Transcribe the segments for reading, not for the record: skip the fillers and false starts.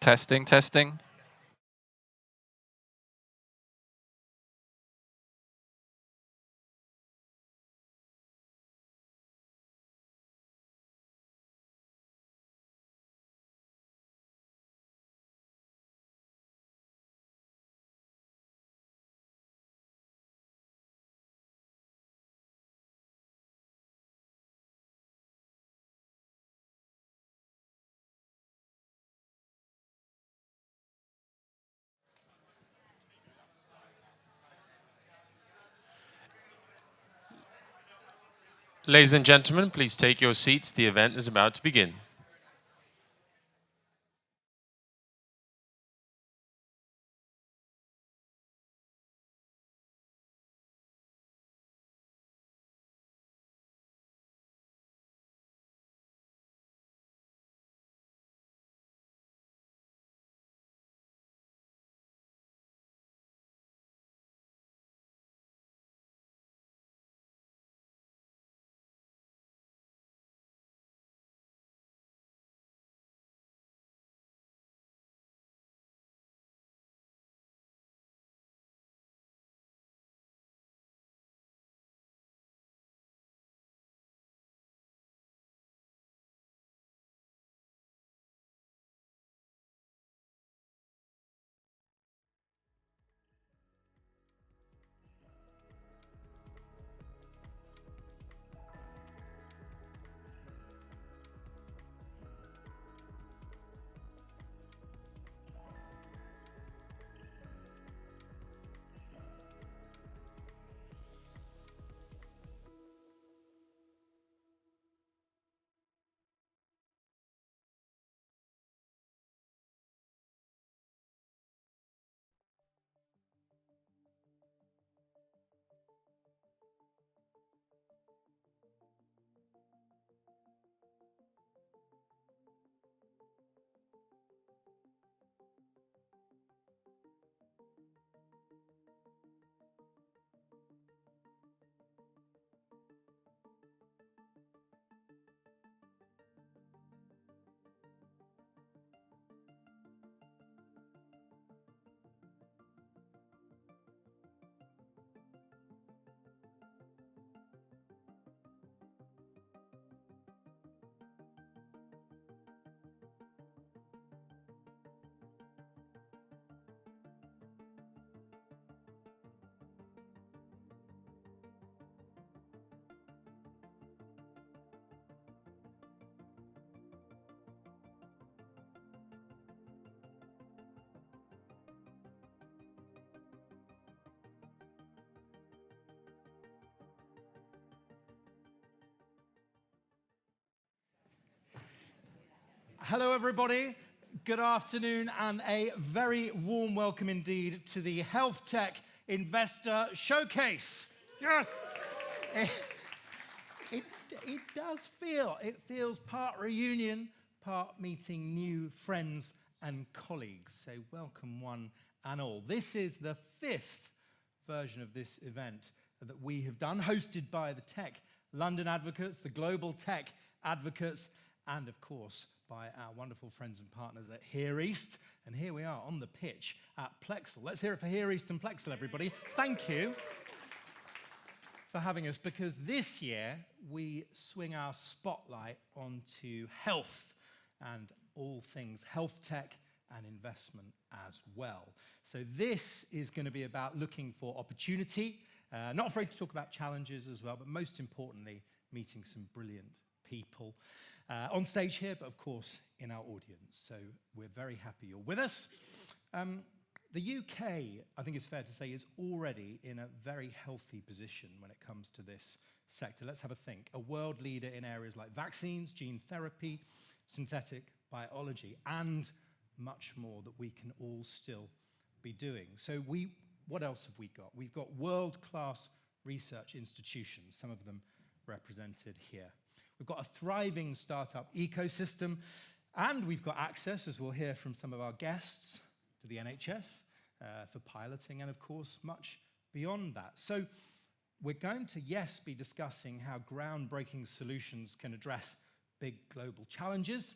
Testing, testing. Ladies and gentlemen, please take your seats. The event is about to begin. Hello, everybody. Good afternoon, and a very warm welcome indeed to the HealthTech Investor Showcase. Yes. It feels part reunion, part meeting new friends and colleagues. So welcome one and all. This is the 5th version of this event that we have done, hosted by the Tech London Advocates, the Global Tech Advocates, and of course, by our wonderful friends and partners at Here East. And here we are on the pitch at Plexal. Let's hear it for Here East and Plexal, everybody. Thank you for having us, because this year we swing our spotlight onto health and all things health tech and investment as well. So this is going to be about looking for opportunity, not afraid to talk about challenges as well, but most importantly, meeting some brilliant people on stage here, but of course in our audience. So we're very happy you're with us. The UK, I think it's fair to say, is already in a very healthy position when it comes to this sector. Let's have a think. A world leader in areas like vaccines, gene therapy, synthetic biology, and much more that we can all still be doing. So what else have we got? We've got world-class research institutions, some of them represented here. We've got a thriving startup ecosystem, and we've got access, as we'll hear from some of our guests, to the NHS for piloting, and of course, much beyond that. So we're going to, yes, be discussing how groundbreaking solutions can address big global challenges,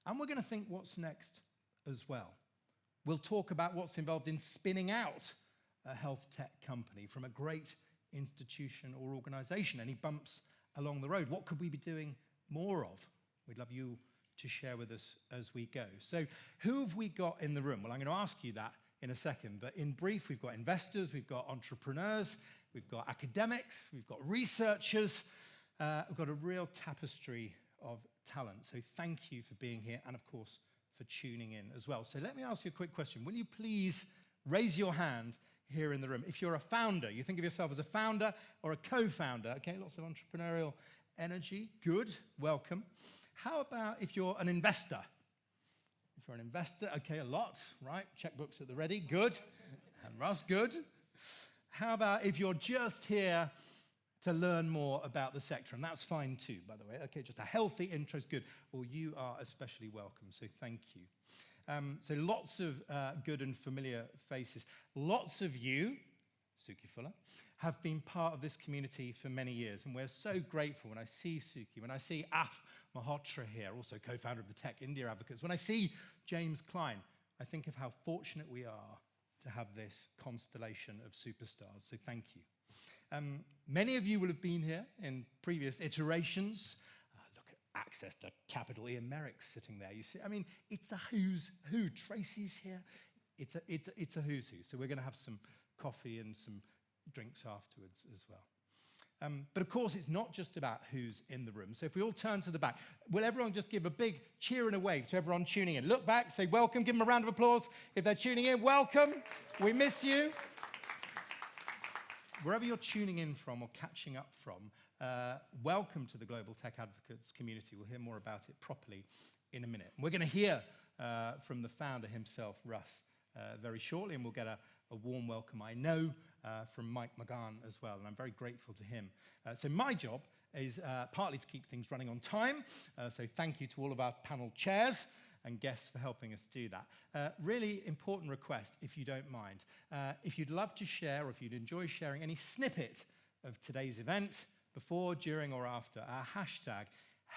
and we're going to think what's next as well. We'll talk about what's involved in spinning out a health tech company from a great institution or organization. Any bumps along the road? What could we be doing more of? We'd love you to share with us as we go. So who have we got in the room? Well, I'm going to ask you that in a second, but in brief, we've got investors, we've got entrepreneurs, we've got academics, we've got researchers, we've got a real tapestry of talent. So thank you for being here and, of course, for tuning in as well. So let me ask you a quick question. Will you please raise your hand here in the room? If you're a founder, you think of yourself as a founder or a co-founder, okay, lots of entrepreneurial energy, good, welcome. How about if you're an investor? If you're an investor, okay, a lot, right? Checkbooks at the ready, good. And Russ, good. How about if you're just here to learn more about the sector? And that's fine too, by the way. Okay, just a healthy interest, good. Well, you are especially welcome, so thank you. So lots of good and familiar faces. Lots of you, Suki Fuller, have been part of this community for many years, and we're so grateful when I see Suki, when I see Af Malhotra here, also co-founder of the Tech India Advocates, when I see James Klein, I think of how fortunate we are to have this constellation of superstars, so thank you. Many of you will have been here in previous iterations. Look at access to capital. Ian Merrick's sitting there. You see, I mean, it's a who's who. Tracy's here. It's a who's who. So we're going to have some coffee and some drinks afterwards as well. But of course, it's not just about who's in the room. So if we all turn to the back, will everyone just give a big cheer and a wave to everyone tuning in? Look back, say welcome, give them a round of applause if they're tuning in. Welcome. We miss you. Wherever you're tuning in from or catching up from, welcome to the Global Tech Advocates community. We'll hear more about it properly in a minute. And we're going to hear from the founder himself, Russ, very shortly, and we'll get a warm welcome, I know, from Mike McGahn as well, and I'm very grateful to him. So my job is partly to keep things running on time, so thank you to all of our panel chairs and guests for helping us do that. Really important request, if you don't mind. If you'd love to share, or if you'd enjoy sharing any snippet of today's event, before, during, or after, our hashtag,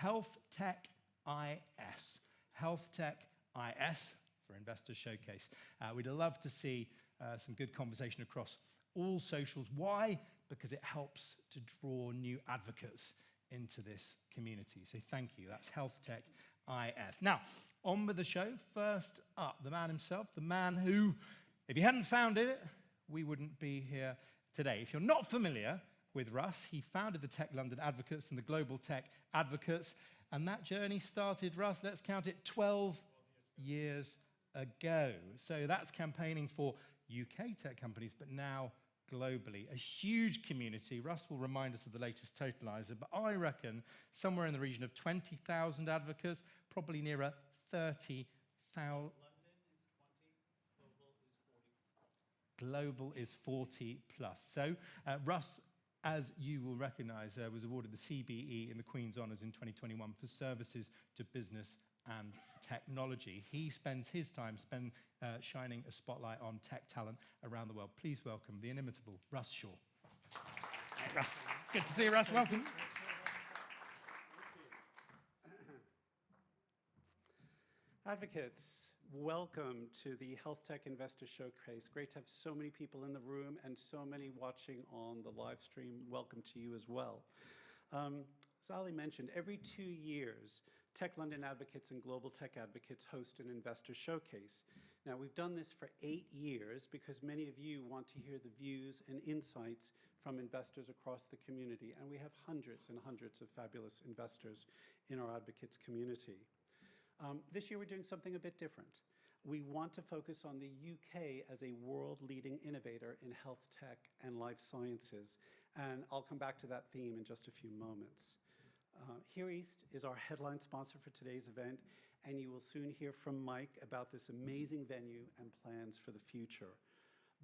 HealthTechIS, HealthTechIS, for Investors Showcase. We'd love to see some good conversation across all socials. Why? Because it helps to draw new advocates into this community. So thank you. That's HealthTechIS. Now, on with the show. First up, the man himself, the man who, if he hadn't founded it, we wouldn't be here today. If you're not familiar with Russ, he founded the Tech London Advocates and the Global Tech Advocates, and that journey started, Russ, let's count it, 12 years ago. So that's campaigning for UK tech companies, but now globally. A huge community. Russ will remind us of the latest totalizer, but I reckon somewhere in the region of 20,000 advocates, probably nearer 30,000. London is 20, global is 40 plus. Global is 40 plus. So Russ, as you will recognize, was awarded the CBE in the Queen's Honours in 2021 for services to business and technology. He spends his time shining a spotlight on tech talent around the world. Please welcome the inimitable Russ Shaw. Hey, Russ. Good to see you, Russ. Welcome. Advocates, welcome to the HealthTech Investor Showcase. Great to have so many people in the room and so many watching on the live stream. Welcome to you as well. As Ali mentioned, every 2 years, Tech London Advocates and Global Tech Advocates host an investor showcase. Now, we've done this for 8 years because many of you want to hear the views and insights from investors across the community, and we have hundreds and hundreds of fabulous investors in our advocates community. This year, we're doing something a bit different. We want to focus on the UK as a world-leading innovator in health tech and life sciences, and I'll come back to that theme in just a few moments. Here East is our headline sponsor for today's event, and you will soon hear from Mike about this amazing venue and plans for the future.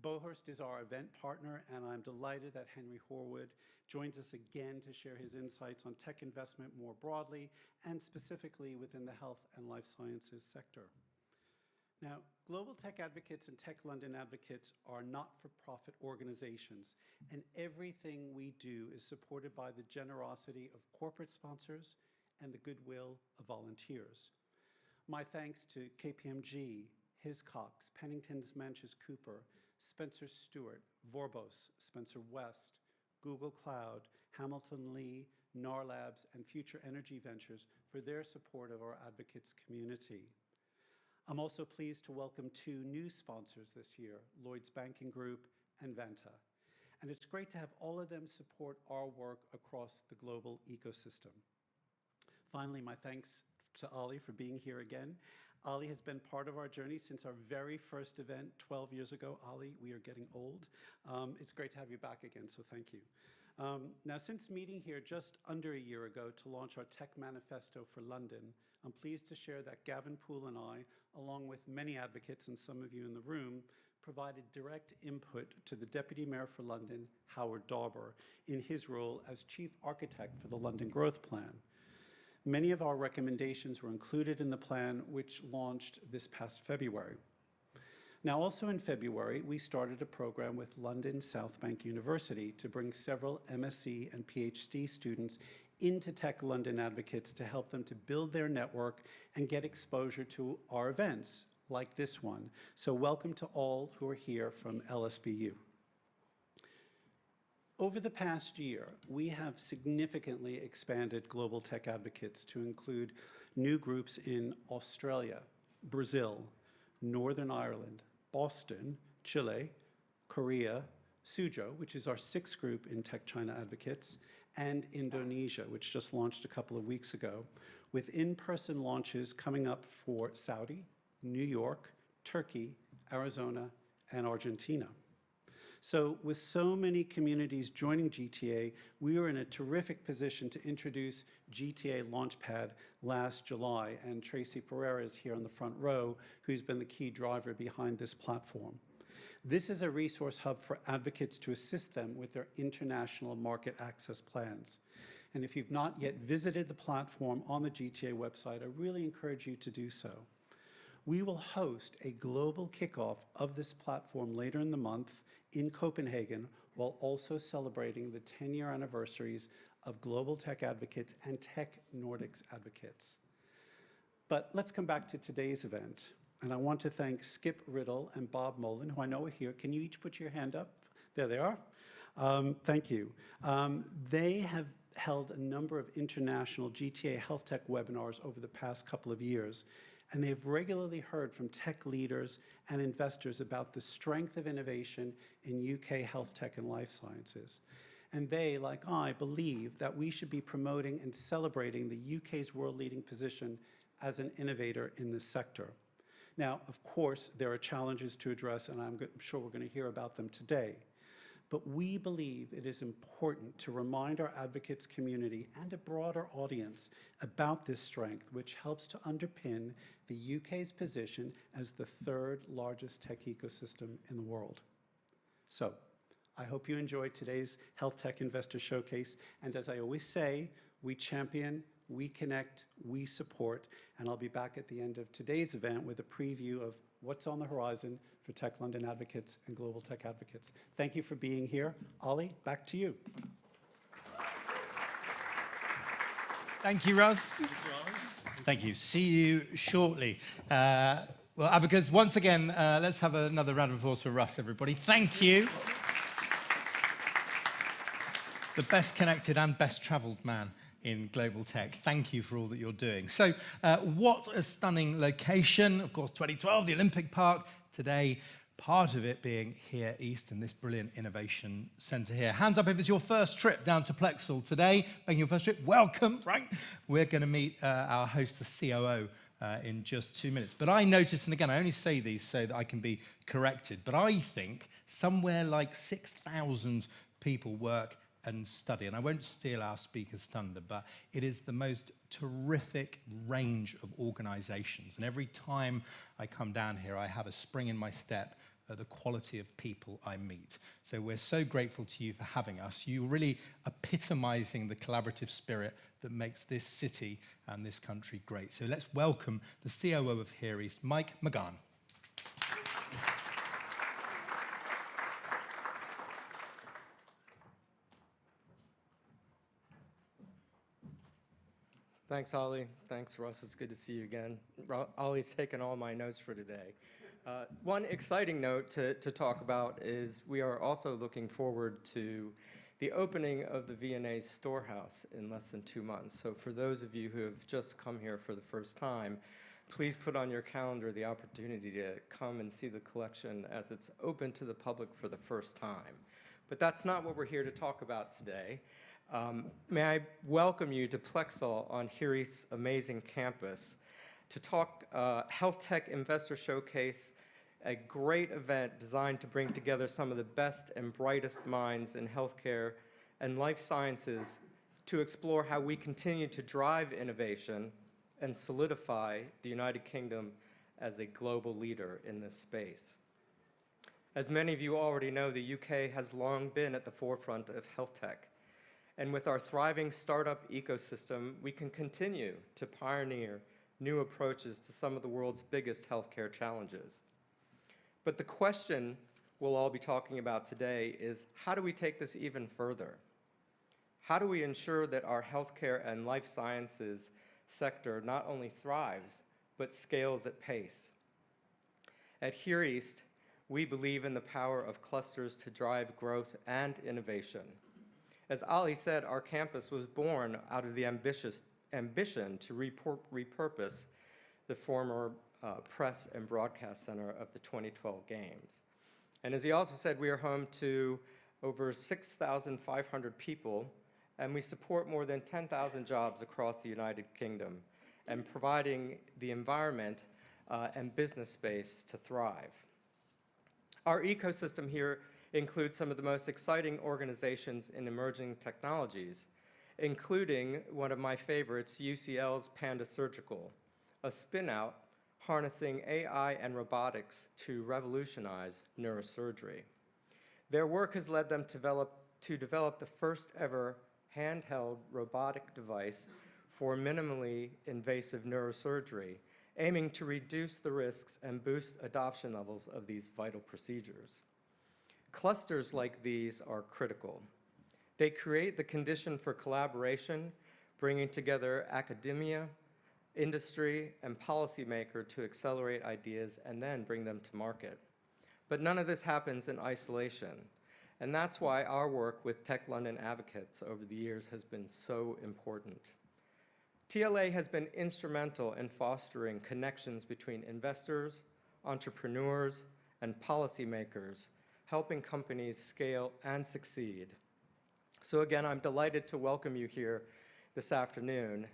Bohurst is our event partner, and I'm delighted that Henry Horwood joins us again to share his insights on tech investment more broadly, and specifically within the health and life sciences sector. Now, Global Tech Advocates and Tech London Advocates are not-for-profit organizations, and everything we do is supported by the generosity of corporate sponsors and the goodwill of volunteers. My thanks to KPMG, Hiscox, Pennington's Manches Cooper, Spencer Stewart, Vorbos, Spencer West, Google Cloud, Hamilton Lee, NAR Labs, and Future Energy Ventures for their support of our advocates community. I'm also pleased to welcome 2 new sponsors this year, Lloyd's Banking Group and Vanta. And it's great to have all of them support our work across the global ecosystem. Finally, my thanks to Ali for being here again. Ali has been part of our journey since our very first event 12 years ago. Ali, we are getting old. It's great to have you back again, so thank you. Now, since meeting here just under a year ago to launch our Tech Manifesto for London, I'm pleased to share that Gavin Poole and I, along with many advocates and some of you in the room, provided direct input to the Deputy Mayor for London, Howard Dauber, in his role as Chief Architect for the London Growth Plan. Many of our recommendations were included in the plan, which launched this past February. Now, also in February, we started a program with London South Bank University to bring several MSc and PhD students into Tech London advocates to help them to build their network and get exposure to our events, like this one. So welcome to all who are here from LSBU. Over the past year, we have significantly expanded global tech advocates to include new groups in Australia, Brazil, Northern Ireland, Boston, Chile, Korea, Suzhou, which is our 6th group in Tech China Advocates, and Indonesia, which just launched a couple of weeks ago, with in-person launches coming up for Saudi, New York, Turkey, Arizona, and Argentina. So with so many communities joining GTA, we were in a terrific position to introduce GTA Launchpad last July, and Tracy Pereira is here on the front row, who's been the key driver behind this platform. This is a resource hub for advocates to assist them with their international market access plans. And if you've not yet visited the platform on the GTA website, I really encourage you to do so. We will host a global kickoff of this platform later in the month in Copenhagen, while also celebrating the 10-year anniversaries of Global Tech Advocates and Tech Nordics Advocates. But let's come back to today's event. And I want to thank Skip Riddle and Bob Mullen, who I know are here. Can you each put your hand up? There they are. Thank you. They have held a number of international GTA HealthTech webinars over the past couple of years, and they've regularly heard from tech leaders and investors about the strength of innovation in UK health tech and life sciences. And they, like I, believe that we should be promoting and celebrating the UK's world-leading position as an innovator in this sector. Now, of course, there are challenges to address, and I'm sure we're going to hear about them today. But we believe it is important to remind our advocates community and a broader audience about this strength, which helps to underpin the UK's position as the 3rd largest tech ecosystem in the world. So, I hope you enjoyed today's Health Tech Investor Showcase. And as I always say, we champion, we connect, we support. And I'll be back at the end of today's event with a preview of what's on the horizon for Tech London Advocates and Global Tech Advocates. Thank you for being here. Ali, back to you. Thank you, Russ. Thank you. See you shortly. Well, advocates, once again, let's have another round of applause for Russ, everybody. Thank you. The best connected and best traveled man in global tech. Thank you for all that you're doing. So what a stunning location. Of course, 2012, the Olympic Park. Today, part of it being here east in this brilliant innovation centre here. Hands up if it's your first trip down to Plexal today. Making your first trip, welcome, right? We're going to meet our host, the COO, in just 2 minutes. But I noticed, and again, I only say these so that I can be corrected, but I think somewhere like 6,000 people work and study. And I won't steal our speaker's thunder, but it is the most terrific range of organizations. And every time I come down here, I have a spring in my step at the quality of people I meet. So we're so grateful to you for having us. You're really epitomizing the collaborative spirit that makes this city and this country great. So let's welcome the COO of Here East, Mike McGann. Thanks, Ollie. Thanks, Russ. It's good to see you again. Ollie's taken all my notes for today. One exciting note to talk about is we are also looking forward to the opening of the V&A Storehouse in less than 2 months. So for those of you who have just come here for the first time, please put on your calendar the opportunity to come and see the collection as it's open to the public for the first time. But that's not what we're here to talk about today. May I welcome you to Plexal on Heary's amazing campus to talk HealthTech Investor Showcase, a great event designed to bring together some of the best and brightest minds in healthcare and life sciences to explore how we continue to drive innovation and solidify the United Kingdom as a global leader in this space. As many of you already know, the UK has long been at the forefront of health tech. And with our thriving startup ecosystem, we can continue to pioneer new approaches to some of the world's biggest healthcare challenges. But the question we'll all be talking about today is, how do we take this even further? How do we ensure that our healthcare and life sciences sector not only thrives, but scales at pace? At Here East, we believe in the power of clusters to drive growth and innovation. As Ollie said, our campus was born out of the ambition to repurpose the former press and broadcast center of the 2012 Games. And as he also said, we are home to over 6,500 people, and we support more than 10,000 jobs across the United Kingdom, and providing the environment and business space to thrive. Our ecosystem here includes some of the most exciting organizations in emerging technologies, including one of my favorites, UCL's Panda Surgical, a spin-out harnessing AI and robotics to revolutionize neurosurgery. Their work has led them to develop the first ever handheld robotic device for minimally invasive neurosurgery, aiming to reduce the risks and boost adoption levels of these vital procedures. Clusters like these are critical. They create the condition for collaboration, bringing together academia, industry, and policymaker to accelerate ideas and then bring them to market. But none of this happens in isolation, and that's why our work with Tech London advocates over the years has been so important. TLA has been instrumental in fostering connections between investors, entrepreneurs, and policymakers, helping companies scale and succeed. So again, I'm delighted to welcome you here this afternoon,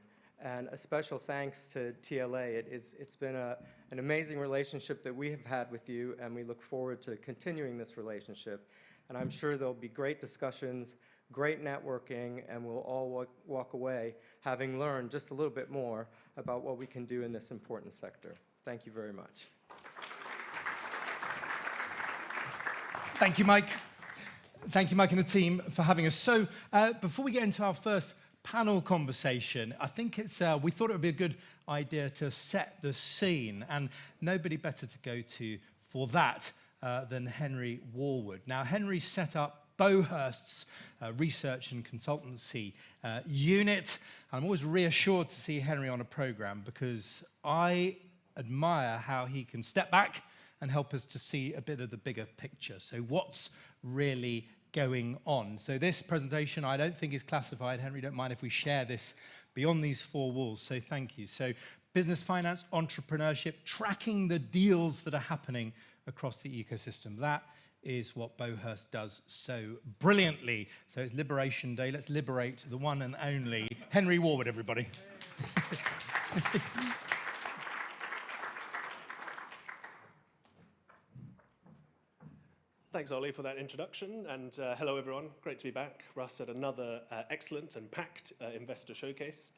and a special thanks to TLA. It's been an amazing relationship that we have had with you, and we look forward to continuing this relationship. And I'm sure there'll be great discussions, great networking, and we'll all walk away having learned just a little bit more about what we can do in this important sector. Thank you very much. Thank you, Mike. Thank you, Mike and the team, for having us. So before we get into our first panel conversation, I think we thought it would be a good idea to set the scene, and nobody better to go to for that than Henry Warwood. Now, Henry set up Bowhurst's research and consultancy unit. I'm always reassured to see Henry on a program because I admire how he can step back and help us to see a bit of the bigger picture. So what's really going on? So this presentation, I don't think is classified. Henry, don't mind if we share this beyond these four walls. So thank you. So business, finance, entrepreneurship, tracking the deals that are happening across the ecosystem. That is what Bowhurst does so brilliantly. So it's Liberation Day. Let's liberate the one and only Henry Warwood, everybody. Thanks, Ollie, for that introduction, and hello, everyone. Great to be back. Russ at another excellent and packed investor showcase.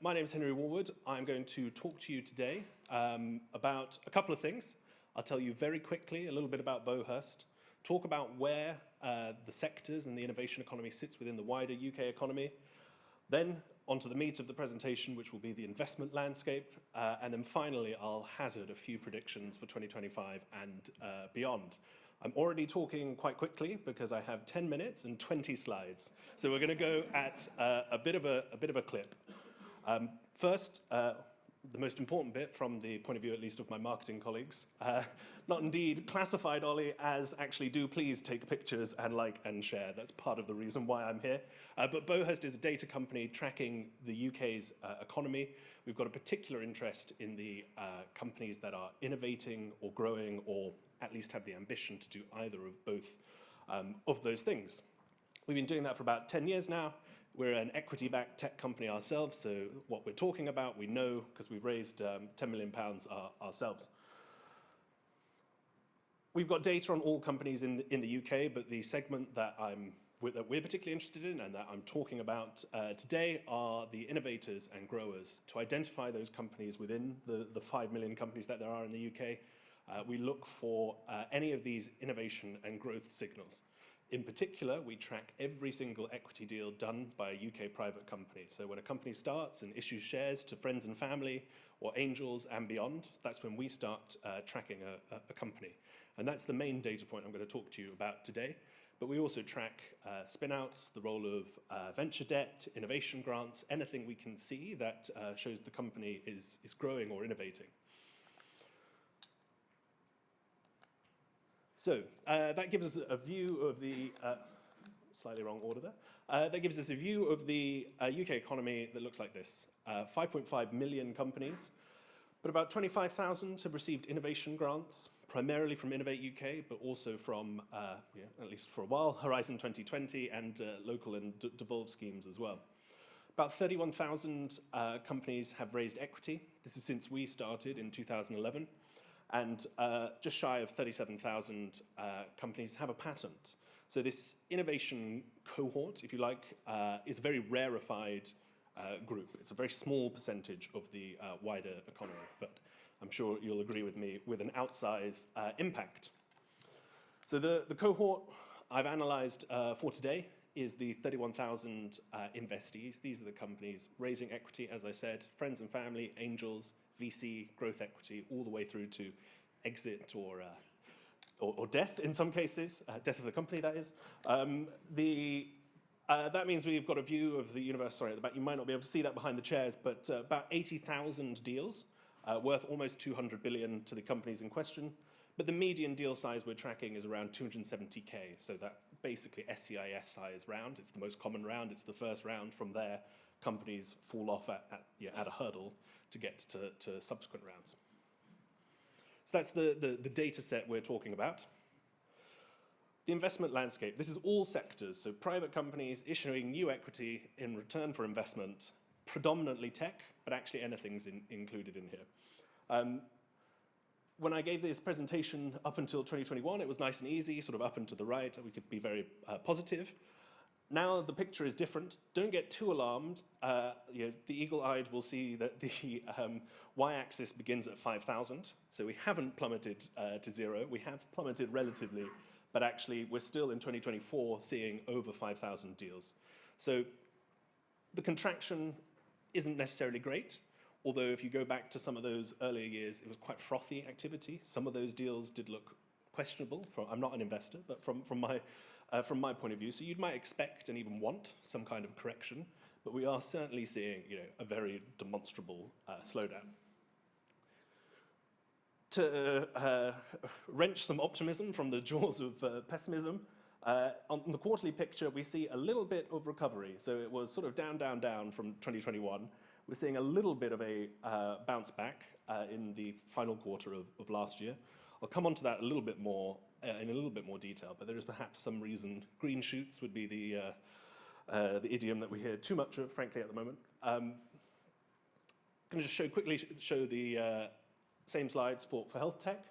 My name is Henry Warwood. I'm going to talk to you today about a couple of things. I'll tell you very quickly a little bit about Bowhurst, talk about where the sectors and the innovation economy sits within the wider UK economy, then onto the meat of the presentation, which will be the investment landscape, and then finally I'll hazard a few predictions for 2025 and beyond. I'm already talking quite quickly because I have 10 minutes and 20 slides. So we're going to go at a bit of a clip. First, the most important bit from the point of view, at least, of my marketing colleagues, not indeed classified, Ollie, as actually do please take pictures and like and share. That's part of the reason why I'm here. But Bowhurst is a data company tracking the UK's economy. We've got a particular interest in the companies that are innovating or growing or at least have the ambition to do either of both of those things. We've been doing that for about 10 years now. We're an equity-backed tech company ourselves, so what we're talking about, we know because we've raised £10 million ourselves. We've got data on all companies in the UK, but the segment that we're particularly interested in and that I'm talking about today are the innovators and growers. To identify those companies within the 5 million companies that there are in the UK, we look for any of these innovation and growth signals. In particular, we track every single equity deal done by a UK private company. So when a company starts and issues shares to friends and family or angels and beyond, that's when we start tracking a company. And that's the main data point I'm going to talk to you about today. But we also track spin-outs, the role of venture debt, innovation grants, anything we can see that shows the company is growing or innovating. So that gives us a view of the, slightly wrong order there, that gives us a view of the UK economy that looks like this. 5.5 million companies, but about 25,000 have received innovation grants, primarily from Innovate UK, but also from, at least for a while, Horizon 2020 and local and devolved schemes as well. About 31,000 companies have raised equity. This is since we started in 2011. And just shy of 37,000 companies have a patent. So this innovation cohort, if you like, is a very rarefied group. It's a very small percentage of the wider economy, but I'm sure you'll agree with me, with an outsized impact. So the cohort I've analyzed for today is the 31,000 investees. These are the companies raising equity, as I said, friends and family, angels, VC, growth equity, all the way through to exit or death in some cases, death of the company, that is. That means we've got a view of the universe, sorry, at the back. You might not be able to see that behind the chairs, but about 80,000 deals worth almost 200 billion to the companies in question. But the median deal size we're tracking is around 270K, so that basically SCIS size round. It's the most common round. It's the first round. From there, companies fall off at a hurdle to get to subsequent rounds. So that's the data set we're talking about. The investment landscape, this is all sectors, so private companies issuing new equity in return for investment, predominantly tech, but actually anything's included in here. When I gave this presentation up until 2021, it was nice and easy, sort of up and to the right, we could be very positive. Now the picture is different. Don't get too alarmed. The eagle-eyed will see that the y-axis begins at 5,000. So we haven't plummeted to zero. We have plummeted relatively, but actually we're still in 2024 seeing over 5,000 deals. So the contraction isn't necessarily great, although if you go back to some of those earlier years, it was quite frothy activity. Some of those deals did look questionable. I'm not an investor, but from my point of view. So you might expect and even want some kind of correction, but we are certainly seeing a very demonstrable slowdown. To wrench some optimism from the jaws of pessimism, on the quarterly picture, we see a little bit of recovery. So it was sort of down, down, down from 2021. We're seeing a little bit of a bounce back in the final quarter of last year. I'll come on to that a little bit more in a little bit more detail, but there is perhaps some reason. Green shoots would be the idiom that we hear too much of, frankly, at the moment. I'm going to just quickly show the same slides for health tech.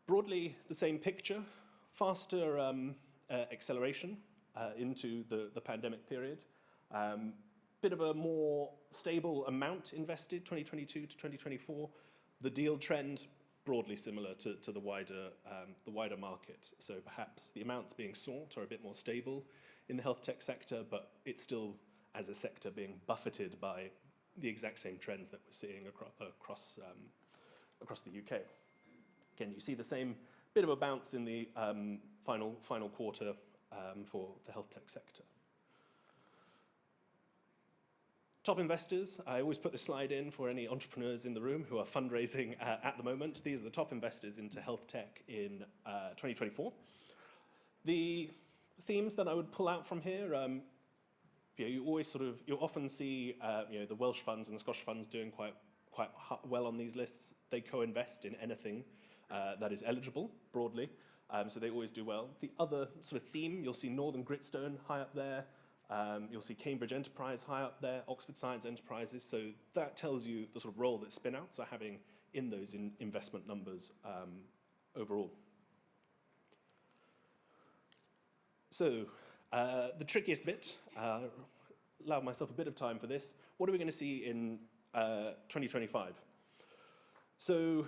Broadly, the same picture, faster acceleration into the pandemic period. Bit of a more stable amount invested, 2022 to 2024. The deal trend, broadly similar to the wider market. So perhaps the amounts being sought are a bit more stable in the health tech sector, but it's still, as a sector, being buffeted by the exact same trends that we're seeing across the UK. Again, you see the same bit of a bounce in the final quarter for the health tech sector. Top investors, I always put this slide in for any entrepreneurs in the room who are fundraising at the moment. These are the top investors into health tech in 2024. The themes that I would pull out from here, you often see the Welsh funds and the Scottish funds doing quite well on these lists. They co-invest in anything that is eligible broadly, so they always do well. The other sort of theme, you'll see Northern Gritstone high up there. You'll see Cambridge Enterprise high up there, Oxford Science Enterprises. So that tells you the sort of role that spin-outs are having in those investment numbers overall. So the trickiest bit, allowed myself a bit of time for this. What are we going to see in 2025? So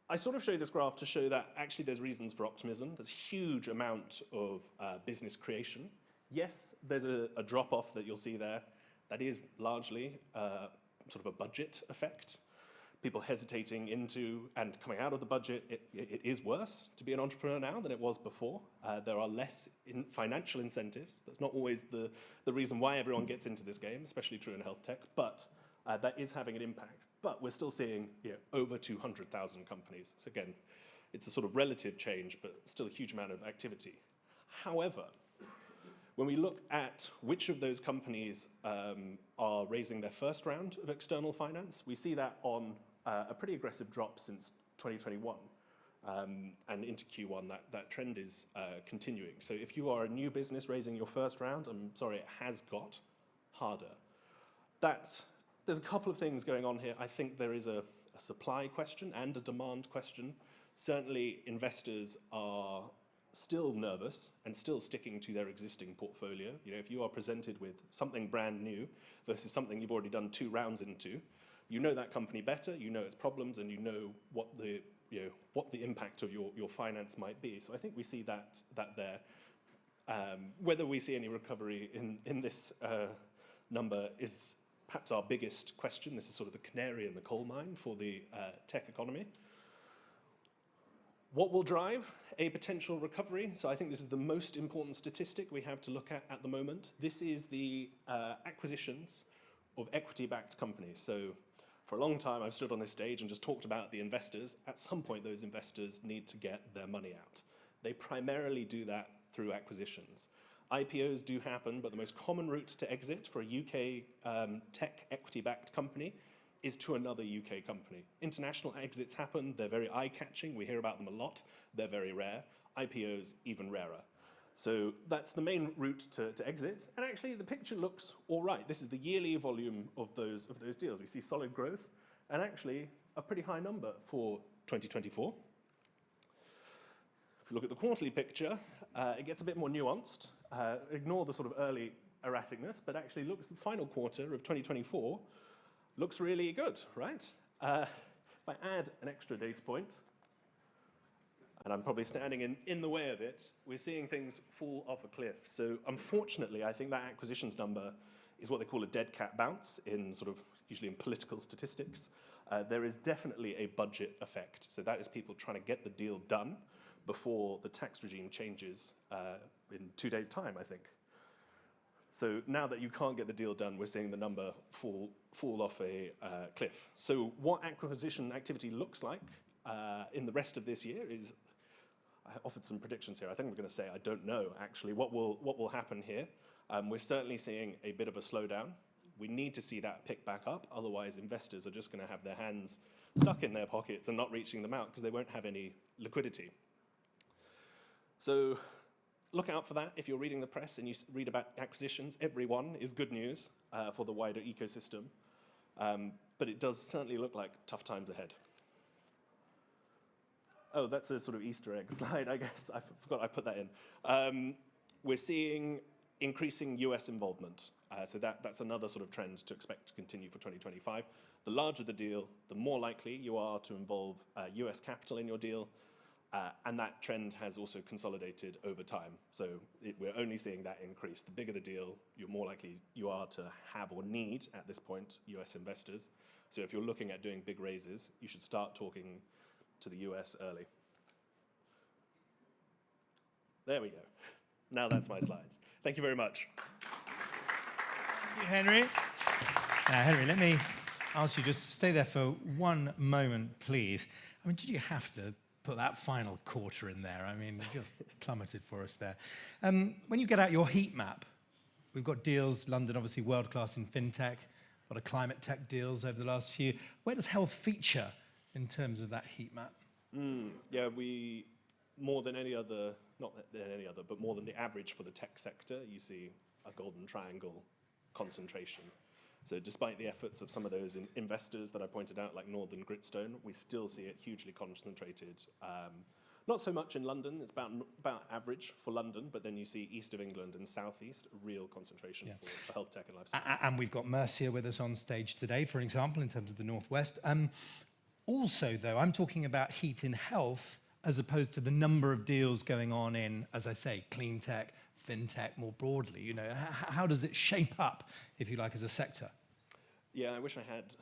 I sort of show this graph to show that actually there's reasons for optimism. There's a huge amount of business creation. Yes, there's a drop-off that you'll see there. That is largely sort of a budget effect. People hesitating into and coming out of the budget, it is worse to be an entrepreneur now than it was before. There are less financial incentives. That's not always the reason why everyone gets into this game, especially true in health tech, but that is having an impact. But we're still seeing over 200,000 companies. So again, it's a sort of relative change, but still a huge amount of activity. However, when we look at which of those companies are raising their first round of external finance, we see that on a pretty aggressive drop since 2021. And into Q1, that trend is continuing. So if you are a new business raising your first round, I'm sorry, it has got harder. There's a couple of things going on here. I think there is a supply question and a demand question. Certainly, investors are still nervous and still sticking to their existing portfolio. If you are presented with something brand new versus something you've already done 2 rounds into, you know that company better, you know its problems, and you know what the impact of your finance might be. So I think we see that there. Whether we see any recovery in this number is perhaps our biggest question. This is sort of the canary in the coal mine for the tech economy. What will drive a potential recovery? So I think this is the most important statistic we have to look at the moment. This is the acquisitions of equity-backed companies. So for a long time, I've stood on this stage and just talked about the investors. At some point, those investors need to get their money out. They primarily do that through acquisitions. IPOs do happen, but the most common route to exit for a UK tech equity-backed company is to another UK company. International exits happen. They're very eye-catching. We hear about them a lot. They're very rare. IPOs, even rarer. So that's the main route to exit. And actually, the picture looks all right. This is the yearly volume of those deals. We see solid growth and actually a pretty high number for 2024. If you look at the quarterly picture, it gets a bit more nuanced. Ignore the sort of early erraticness, but actually looks the final quarter of 2024 looks really good, right? If I add an extra data point, and I'm probably standing in the way of it, we're seeing things fall off a cliff. So unfortunately, I think that acquisitions number is what they call a dead cat bounce usually in political statistics. There is definitely a budget effect. So that is people trying to get the deal done before the tax regime changes in 2 days' time, I think. So now that you can't get the deal done, we're seeing the number fall off a cliff. So what acquisition activity looks like in the rest of this year is, I offered some predictions here. I think we're going to say I don't know, actually, what will happen here. We're certainly seeing a bit of a slowdown. We need to see that pick back up. Otherwise, investors are just going to have their hands stuck in their pockets and not reaching them out because they won't have any liquidity. So look out for that. If you're reading the press and you read about acquisitions, every one is good news for the wider ecosystem. But it does certainly look like tough times ahead. Oh, that's a sort of Easter egg slide, I guess. I forgot I put that in. We're seeing increasing US involvement. So that's another sort of trend to expect to continue for 2025. The larger the deal, the more likely you are to involve US capital in your deal. And that trend has also consolidated over time. So we're only seeing that increase. The bigger the deal, you're more likely you are to have or need, at this point, US investors. So if you're looking at doing big raises, you should start talking to the US early. There we go. Now that's my slides. Thank you very much. Thank Henry. Now, Henry, let me ask you, just stay there for one moment, please. I mean, did you have to put that final quarter in there? I mean, you just plummeted for us there. When you get out your heat map, we've got deals, London obviously world-class in fintech, a lot of climate tech deals over the last few. Where does health feature in terms of that heat map? Yeah, we, more than any other, not than any other, but more than the average for the tech sector, you see a golden triangle concentration. So despite the efforts of some of those investors that I pointed out, like Northern Gritstone, we still see it hugely concentrated. Not so much in London, it's about average for London, but then you see east of England and southeast, a real concentration for health tech and life sciences. And we've got Mercia with us on stage today, for example, in terms of the Northwest. Also, though, I'm talking about heat in health as opposed to the number of deals going on in, as I say, clean tech, fintech more broadly. You know, how does it shape up, if you like, as a sector? Yeah, I wish I had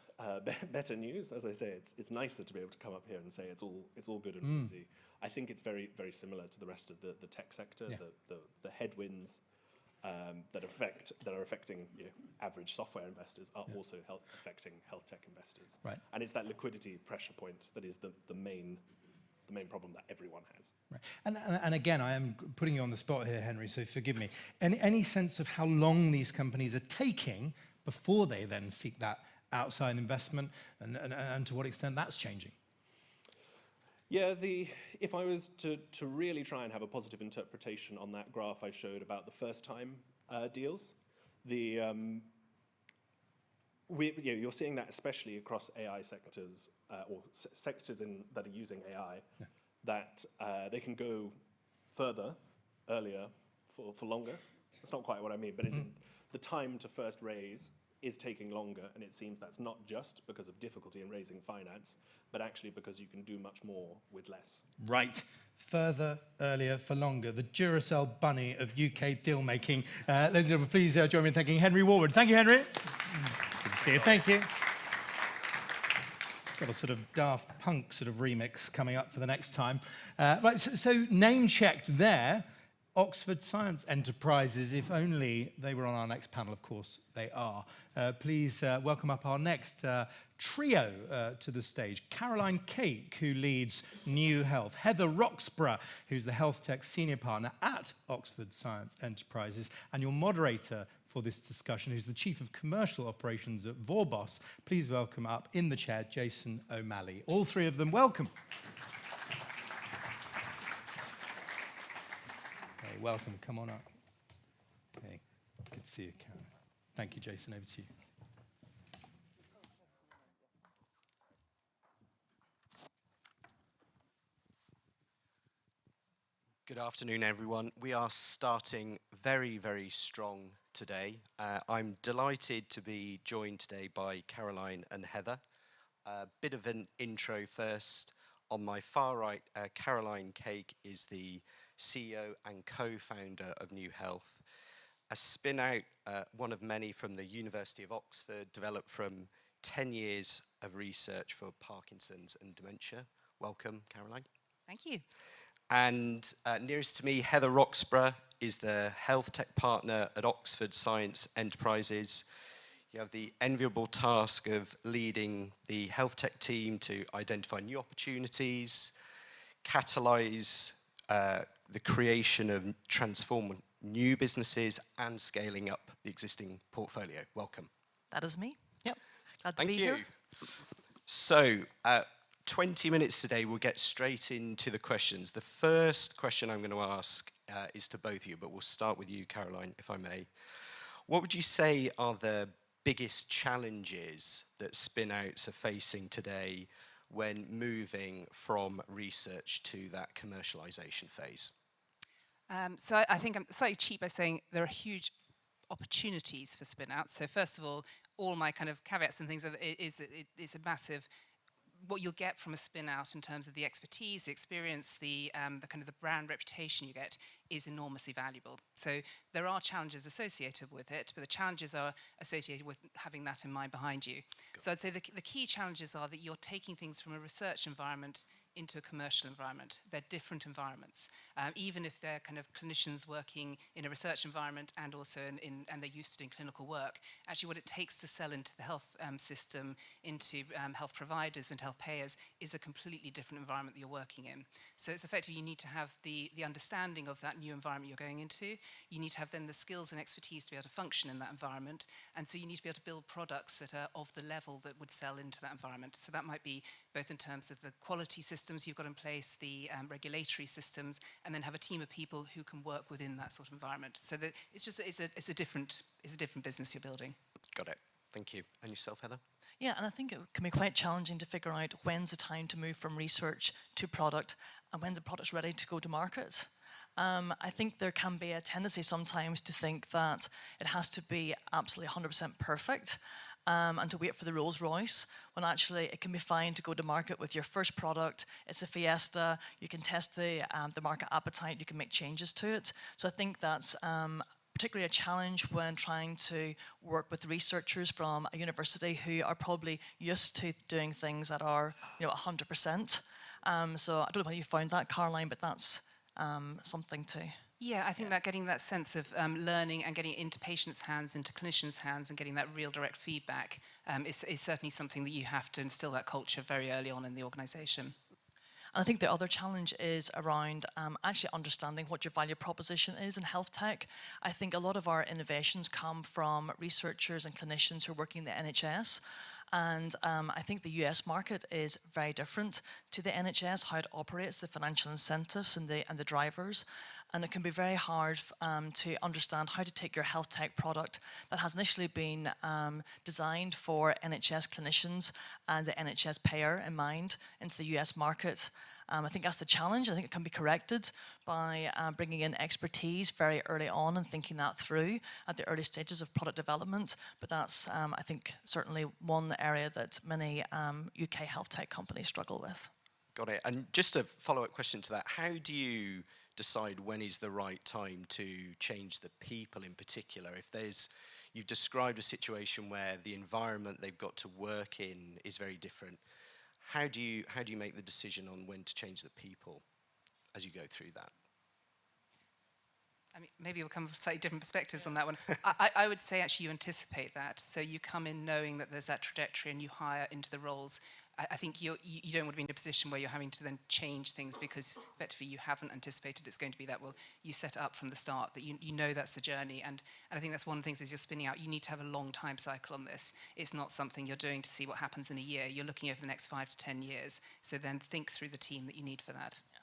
better news. As I say, it's nicer to be able to come up here and say it's all good and rosy. I think it's very, very similar to the rest of the tech sector. Yeah. The headwinds that are affecting average software investors are also affecting health tech investors. Right. And it's that liquidity pressure point that is the main problem that everyone has. Right. And again, I am putting you on the spot here, Henry, so forgive me. Any sense of how long these companies are taking before they then seek that outside investment, and to what extent that's changing? Yeah, if I was to really try and have a positive interpretation on that graph I showed about the first-time deals, you're seeing that especially across AI sectors, or sectors that are using AI, that they can go further, earlier, for longer. That's not quite what I mean, but the time to first raise is taking longer, and it seems that's not just because of difficulty in raising finance, but actually because you can do much more with less. Right. Further, earlier, for longer. The Duracell bunny of UK deal-making. Ladies and gentlemen, please join me in thanking Henry Warwood. Thank you, Henry. Good to see you. Thank you. Got a sort of Daft Punk sort of remix coming up for the next time. Right, so name-checked there. Oxford Science Enterprises, if only they were on our next panel, of course they are. Please welcome up our next trio to the stage. Caroline Cake, who leads New Health. Heather Roxburgh, who's the Health Tech Senior Partner at Oxford Science Enterprises. And your moderator for this discussion, who's the Chief of Commercial Operations at Vorbos. Please welcome up in the chair, Jason O'Malley. All three of them, welcome. Welcome, come on up. Okay, good to see you, Karen. Thank you, Jason, over to you. Good afternoon, everyone. We are starting very, very strong today. I'm delighted to be joined today by Caroline and Heather. A bit of an intro first. On my far right, Caroline Cake is the CEO and co-founder of New Health, a spin-out, one of many from the University of Oxford, developed from 10 years of research for Parkinson's and dementia. Welcome, Caroline. Thank you. And nearest to me, Heather Roxburgh is the health tech partner at Oxford Science Enterprises. You have the enviable task of leading the health tech team to identify new opportunities, catalyze the creation of transform new businesses, and scaling up the existing portfolio. Welcome. That is me. Yep. Glad to Thank be you. here. So, 20 minutes today, we'll get straight into the questions. The first question I'm going to ask is to both of you, but we'll start with you, Caroline, if I may. What would you say are the biggest challenges that spin-outs are facing today when moving from research to that commercialization phase? So I think I'm slightly cheap by saying there are huge opportunities for spin-outs. So first of all my kind of caveats and things is a massive, what you'll get from a spin-out in terms of the expertise, the experience, the kind of the brand reputation you get is enormously valuable. So there are challenges associated with it, but the challenges are associated with having that in mind behind you. So I'd say the key challenges are that you're taking things from a research environment into a commercial environment. They're different environments. Even if they're kind of clinicians working in a research environment and also and they're used to doing clinical work, actually what it takes to sell into the health system, into health providers and health payers is a completely different environment that you're working in. So it's effectively you need to have the understanding of that new environment you're going into. You need to have then the skills and expertise to be able to function in that environment. And so you need to be able to build products that are of the level that would sell into that environment. So that might be both in terms of the quality systems you've got in place, the regulatory systems, and then have a team of people who can work within that sort of environment. So that it's a different business you're building. Got it. Thank you. And yourself, Heather? Yeah, and I think it can be quite challenging to figure out when's the time to move from research to product and when's the product's ready to go to market. I think there can be a tendency sometimes to think that it has to be absolutely 100% perfect and to wait for the Rolls Royce, when actually it can be fine to go to market with your first product. It's a fiesta, you can test the market appetite, you can make changes to it. So I think that's particularly a challenge when trying to work with researchers from a university who are probably used to doing things that are 100%. So I don't know how you found that, Caroline, but that's something to... Yeah, I think that getting that sense of learning and getting it into patients' hands, into clinicians' hands, and getting that real direct feedback is certainly something that you have to instill that culture very early on in the organisation. And I think the other challenge is around actually understanding what your value proposition is in health tech. I think a lot of our innovations come from researchers and clinicians who are working in the NHS. And I think the US market is very different to the NHS, how it operates, the financial incentives and the drivers. And it can be very hard to understand how to take your health tech product that has initially been designed for NHS clinicians and the NHS payer in mind into the US market. I think that's the challenge. I think it can be corrected by bringing in expertise very early on and thinking that through at the early stages of product development. But that's, I think, certainly one area that many UK health tech companies struggle with. Got it. And just a follow-up question to that, how do you decide when is the right time to change the people in particular? If you've described a situation where the environment they've got to work in is very different, how do you make the decision on when to change the people as you go through that? I mean, maybe we'll come from slightly different perspectives on that one. I would say actually you anticipate that. So you come in knowing that there's that trajectory and you hire into the roles. I think you don't want to be in a position where you're having to then change things because effectively you haven't anticipated it's going to be that. Well, you set it up from the start that you know that's the journey. And I think that's one of the things as you're spinning out, you need to have a long time cycle on this. It's not something you're doing to see what happens in a year. You're looking over the next 5 to 10 years. So then think through the team that you need for that. Yeah.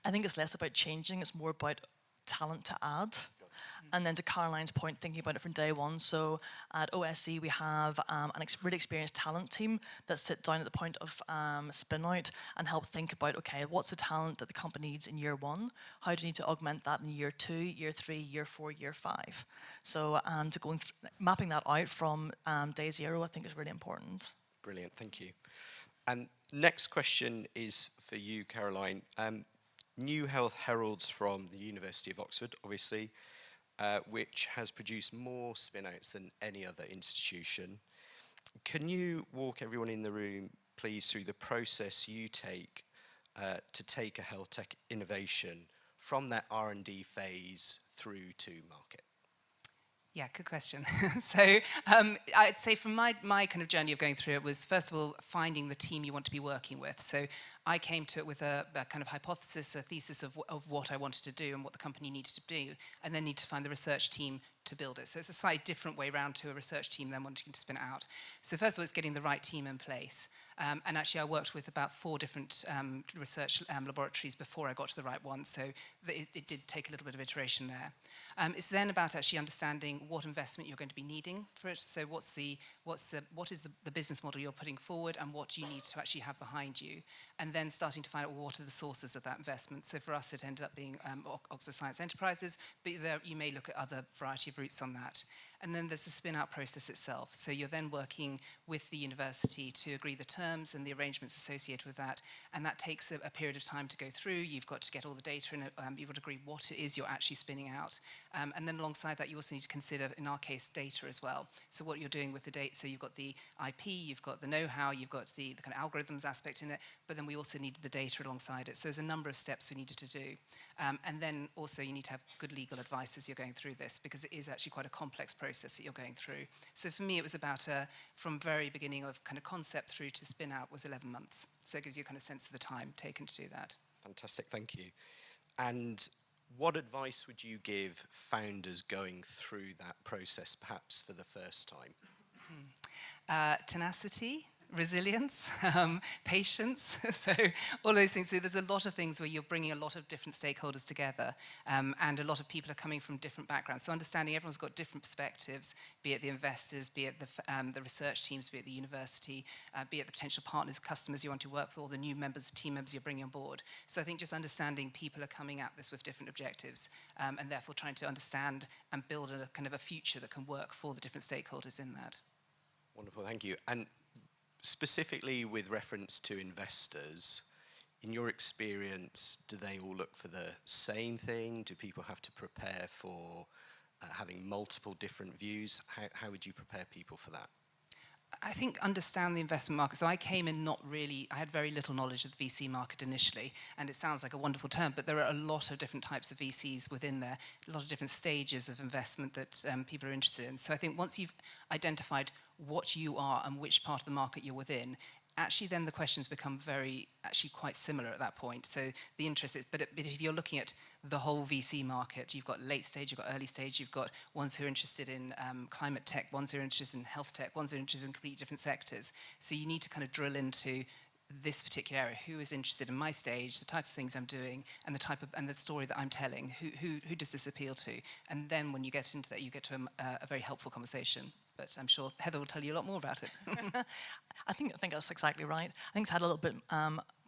I think it's less about changing, it's more about talent to add. And then to Caroline's point, thinking about it from day one. So at OSC, we have an really experienced talent team that sit down at the point of spin out and help think about, okay, what's the talent that the company needs in year 1? How do you need to augment that in year 2, year 3, year 4, year 5? So to go mapping that out from day 0, I think is really important. Brilliant, thank you. And next question is for you, Caroline. New Health heralds from the University of Oxford, obviously, which has produced more spin-outs than any other institution. Can you walk everyone in the room, please, through the process you take to take a health tech innovation from that R&D phase through to market? Yeah, good question. So I'd say from my kind of journey of going through it was, first of all, finding the team you want to be working with. So I came to it with a kind of hypothesis, a thesis of what I wanted to do and what the company needed to do, and then need to find the research team to build it. So it's a slightly different way around to a research team than wanting to spin it out. So first of all, it's getting the right team in place. And actually, I worked with about 4 different research laboratories before I got to the right one. So it did take a little bit of iteration there. It's then about actually understanding what investment you're going to be needing for it. So what is the business model you're putting forward, and what do you need to actually have behind you? And then starting to find out what are the sources of that investment. So for us, it ended up being Oxford Science Enterprises, but you may look at other variety of routes on that. And then there's the spin-out process itself. So you're then working with the university to agree the terms and the arrangements associated with that. And that takes a period of time to go through. You've got to get all the data and you've got to agree what it is you're actually spinning out. And then alongside that, you also need to consider, in our case, data as well. So what you're doing with the data, so you've got the IP, you've got the know-how, you've got the kind of algorithms aspect in it, but then we also needed the data alongside it. So there's a number of steps we needed to do. And then also you need to have good legal advice as you're going through this, because it is actually quite a complex process that you're going through. So for me, it was about, from very beginning of kind of concept through to spin out was 11 months. So it gives you a kind of sense of the time taken to do that. Fantastic, thank you. And what advice would you give founders going through that process, perhaps for the first time? Tenacity, resilience, patience, so all those things. So there's a lot of things where you're bringing a lot of different stakeholders together, and a lot of people are coming from different backgrounds. So understanding everyone's got different perspectives, be it the investors, be it the research teams, be it the university, be it the potential partners, customers you want to work with, or the new members, team members you're bringing on board. So I think just understanding people are coming at this with different objectives, and therefore trying to understand and build a kind of a future that can work for the different stakeholders in that. Wonderful, thank you. And specifically with reference to investors, in your experience, do they all look for the same thing? Do people have to prepare for having multiple different views? How would you prepare people for that? I think understand the investment market. So I came in I had very little knowledge of the VC market initially, and it sounds like a wonderful term, but there are a lot of different types of VCs within there, a lot of different stages of investment that people are interested in. So I think once you've identified what you are and which part of the market you're within, actually then the questions become actually quite similar at that point. So the interest is, but if you're looking at the whole VC market, you've got late stage, you've got early stage, you've got ones who are interested in climate tech, ones who are interested in health tech, ones who are interested in completely different sectors. So you need to kind of drill into this particular area, who is interested in my stage, the types of things I'm doing, and the story that I'm telling, who does this appeal to? And then when you get into that, you get to a very helpful conversation. But I'm sure Heather will tell you a lot more about it. I think that's exactly right. I think it's had a little bit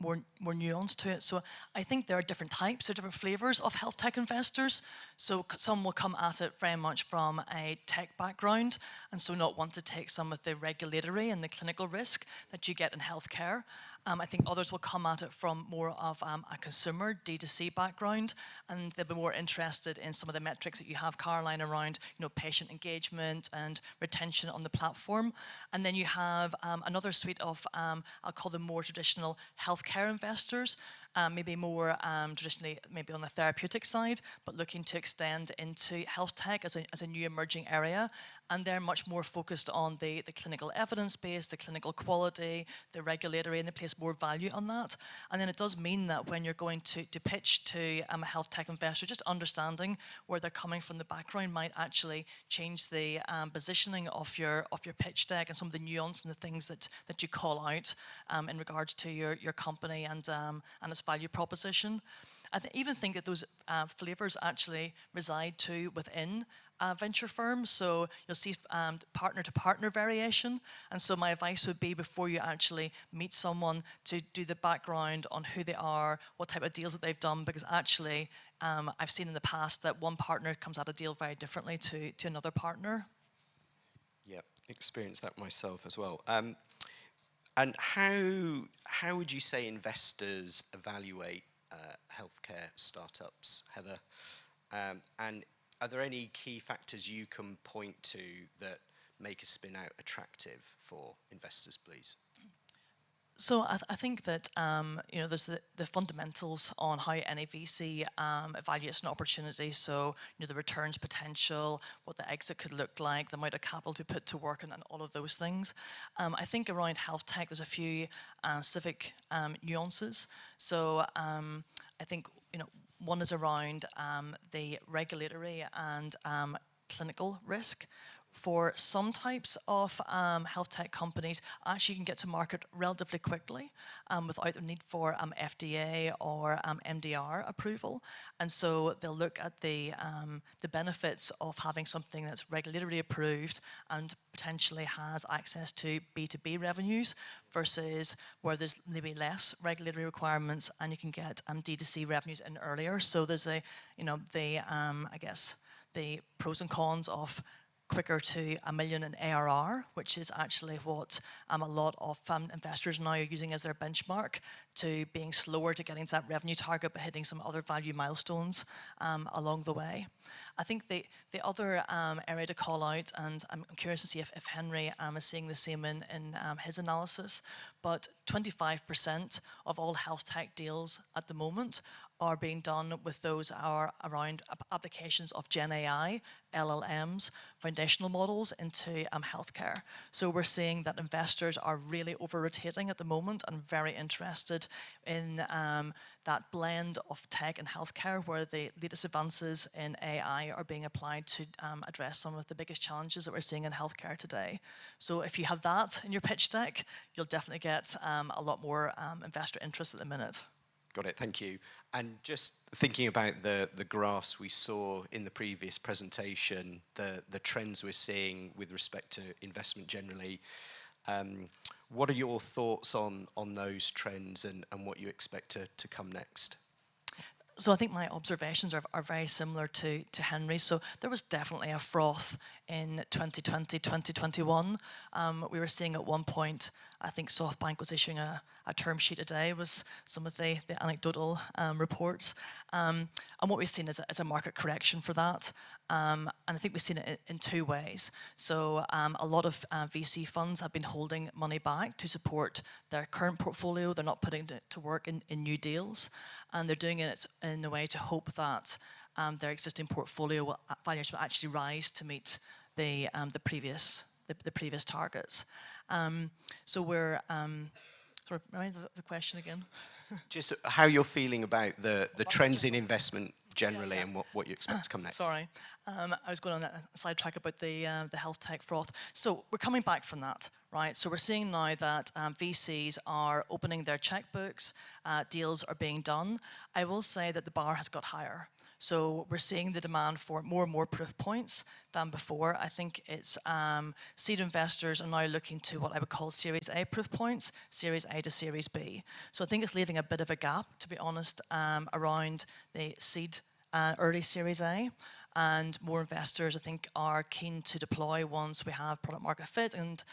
more nuance to it. So I think there are different types or different flavors of health tech investors. So some will come at it very much from a tech background, and so not want to take some of the regulatory and the clinical risk that you get in healthcare. I think others will come at it from more of a consumer D2C background, and they'll be more interested in some of the metrics that you have, Caroline, around patient engagement and retention on the platform. And then you have another suite of, I'll call them more traditional healthcare investors, maybe more traditionally maybe on the therapeutic side, but looking to extend into health tech as a new emerging area. And they're much more focused on the clinical evidence base, the clinical quality, the regulatory, and they place more value on that. And then it does mean that when you're going to pitch to a health tech investor, just understanding where they're coming from the background might actually change the positioning of your pitch deck and some of the nuance and the things that you call out in regards to your company and its value proposition. I even think that those flavors actually reside too within venture firms. So you'll see partner to partner variation. And so my advice would be, before you actually meet someone, to do the background on who they are, what type of deals that they've done, because actually I've seen in the past that one partner comes at a deal very differently to another partner. Yeah, experienced that myself as well. And how would you say investors evaluate healthcare startups, Heather? And are there any key factors you can point to that make a spin out attractive for investors, please? So I think that there's the fundamentals on how any VC evaluates an opportunity. So the returns potential, what the exit could look like, the amount of capital to put to work, and all of those things. I think around health tech, there's a few civic nuances. So I think one is around the regulatory and clinical risk. For some types of health tech companies, actually you can get to market relatively quickly without the need for FDA or MDR approval. And so they'll look at the benefits of having something that's regulatory approved and potentially has access to B2B revenues, versus where there's maybe less regulatory requirements and you can get D2C revenues in earlier. So there's I guess the pros and cons of quicker to $1 million in ARR, which is actually what a lot of investors now are using as their benchmark, to being slower to getting to that revenue target but hitting some other value milestones along the way. I think the other area to call out, and I'm curious to see if Henry is seeing the same in his analysis, but 25% of all health tech deals at the moment are being done with those are around applications of Gen AI, LLMs, foundational models into healthcare. So we're seeing that investors are really over-rotating at the moment and very interested in that blend of tech and healthcare, where the latest advances in AI are being applied to address some of the biggest challenges that we're seeing in healthcare today. So if you have that in your pitch deck, you'll definitely get a lot more investor interest at the minute. Got it, thank you. And just thinking about the graphs we saw in the previous presentation, the trends we're seeing with respect to investment generally, what are your thoughts on those trends and what you expect to come next? So I think my observations are very similar to Henry. So there was definitely a froth in 2020, 2021. We were seeing at one point, I think SoftBank was issuing a term sheet a day, was some of the anecdotal reports. And what we've seen is a market correction for that. And I think we've seen it in two ways. So a lot of VC funds have been holding money back to support their current portfolio. They're not putting it to work in new deals. And they're doing it in a way to hope that their existing portfolio valuation will actually rise to meet the previous targets. So we're, sorry, remind the question again. Just how you're feeling about the trends in investment generally and what you expect to come next. Sorry, I was going on a sidetrack about the health tech froth. So we're coming back from that, right? So we're seeing now that VCs are opening their checkbooks, deals are being done. I will say that the bar has got higher. So we're seeing the demand for more and more proof points than before. I think it's seed investors are now looking to what I would call Series A proof points, Series A to Series B. So I think it's leaving a bit of a gap, to be honest, around the seed early Series A. And more investors, I think, are keen to deploy once we have product market fit and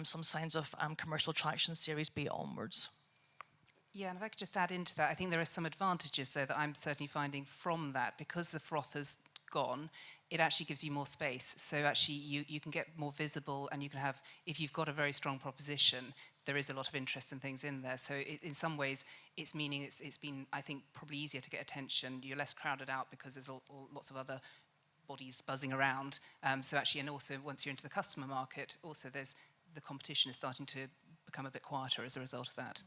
some signs of commercial traction Series B onwards. Yeah, and if I could just add into that, I think there are some advantages there that I'm certainly finding from that. Because the froth has gone, it actually gives you more space. So actually you can get more visible, and you can have, if you've got a very strong proposition, there is a lot of interest in things in there. So in some ways, it's been, I think, probably easier to get attention. You're less crowded out because there's lots of other bodies buzzing around. So actually, and also once you're into the customer market, also the competition is starting to become a bit quieter as a result of that.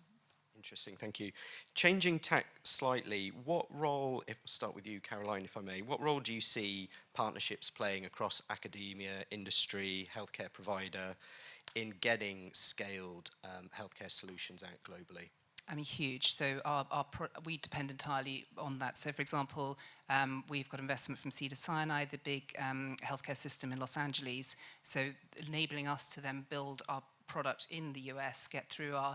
Interesting, thank you. Changing tack slightly, what role, if we'll start with you, Caroline, if I may, what role do you see partnerships playing across academia, industry, healthcare provider in getting scaled healthcare solutions out globally? I mean, huge. So we depend entirely on that. So, for example, we've got investment from Cedars-Sinai, the big healthcare system in Los Angeles. So enabling us to then build our product in the US, get through our